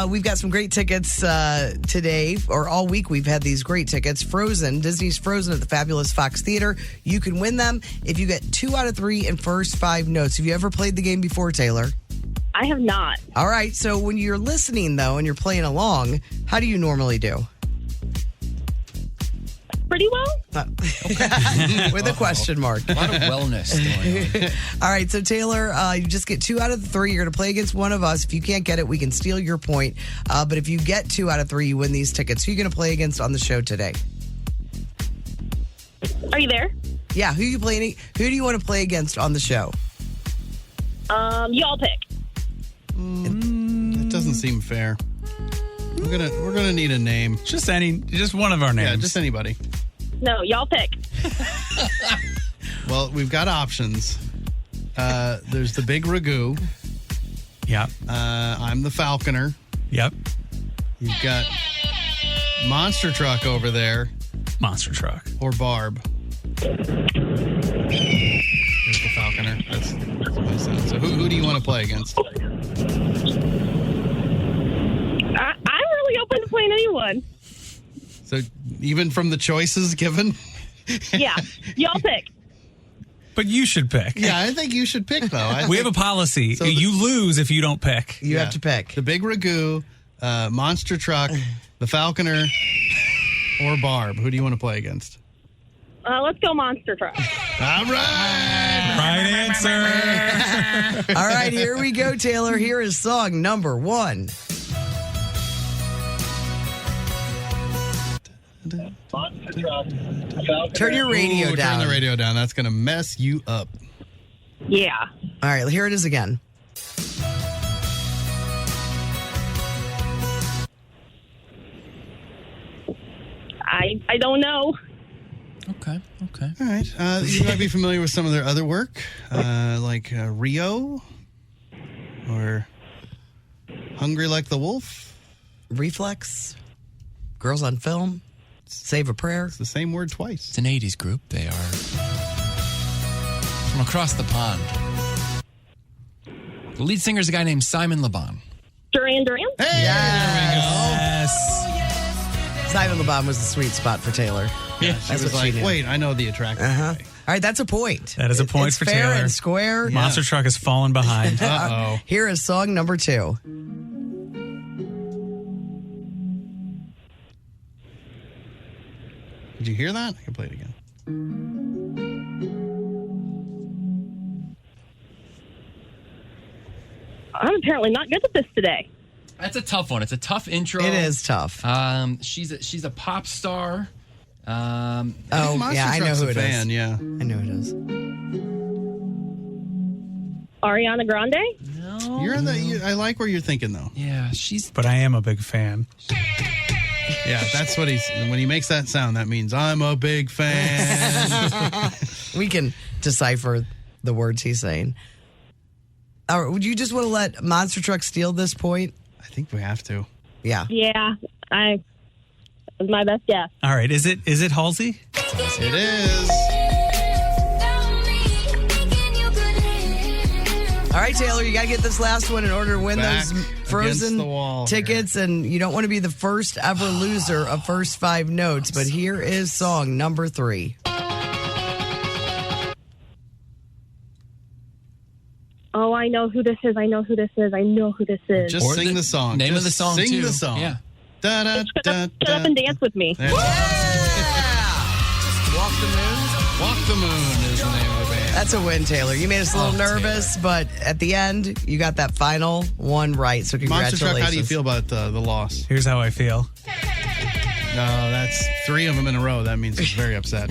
We've got some great tickets today, or all week we've had these great tickets. Frozen, Disney's Frozen at the Fabulous Fox Theater. You can win them if you get 2 out of 3 in First 5 Notes. Have you ever played the game before, Taylor? I have not. All right. So when you're listening, though, and you're playing along, how do you normally do? pretty well. With a question mark. A lot of wellness going on. All right, so Taylor, you just get 2 out of the 3. You're going to play against one of us. If you can't get it, we can steal your point. But if you get 2 out of 3, you win these tickets. Who are you going to play against on the show today? Are you there? Yeah, who do you want to play against on the show? Y'all pick. That doesn't seem fair. We're gonna need a name. Just one of our names. Yeah, just anybody. No, y'all pick. Well, we've got options. There's the Big Ragu. Yep. I'm the Falconer. Yep. You've got Monster Truck over there. Monster Truck. Or Barb. There's the Falconer. That's what I said. So who do you want to play against? I'm really open to playing anyone. So even from the choices given? Yeah, y'all pick. But you should pick. Yeah, I think you should pick, though. We have a policy. So you lose if you don't pick. You have to pick. The Big Ragu, Monster Truck, the Falconer, or Barb. Who do you want to play against? Let's go Monster Truck. All right. Right answer. All right, here we go, Taylor. Here is song number 1. Turn your radio down. Turn the radio down. That's going to mess you up. Yeah. All right, here it is again. I don't know. Okay. All right. You might be familiar with some of their other work, like Rio or Hungry Like the Wolf. Reflex. Girls on Film. Save a Prayer. It's the same word twice. It's an 80s group. They are from across the pond. The lead singer is a guy named Simon LeBon. Duran Duran? Hey, Yes. Simon LeBon was the sweet spot for Taylor. Yeah, she was like, wait, I know the attractive guy. All right, that's a point. That is a point It's for fair Taylor. and square. Monster Truck has fallen behind. Uh-oh. Here is song number 2. Did you hear that? I can play it again. I'm apparently not good at this today. That's a tough one. It's a tough intro. It is tough. She's a pop star. Oh, yeah, I know who it is. Yeah. I know who it is. Ariana Grande? No. You're in the. I like where you're thinking though. Yeah, she's. But I am a big fan. Yeah, that's what he's. When he makes that sound, that means I'm a big fan. We can decipher the words he's saying. All right, would you just want to let Monster Truck steal this point? I think we have to. Yeah. Yeah, it was my best guess. All right. Is it Halsey? It is. All right, Taylor, you got to get this last one in order to win Back those against Frozen the wall tickets. And you don't want to be the first ever loser of first 5 notes. But here is song number 3. Oh, I know who this is. I know who this is. Just Or sing the the song. name of Just the song, Sing too. the song. Yeah. Da, da, Shut da, up and dance with me. Walk the Moon. Walk the Moon is the name of the band. That's a win, Taylor. You made us a little nervous, but at the end, you got that final one right. So Monster congratulations. Truck, how do you feel about the loss? Here's how I feel. No, that's 3 of them in a row. That means he's very upset.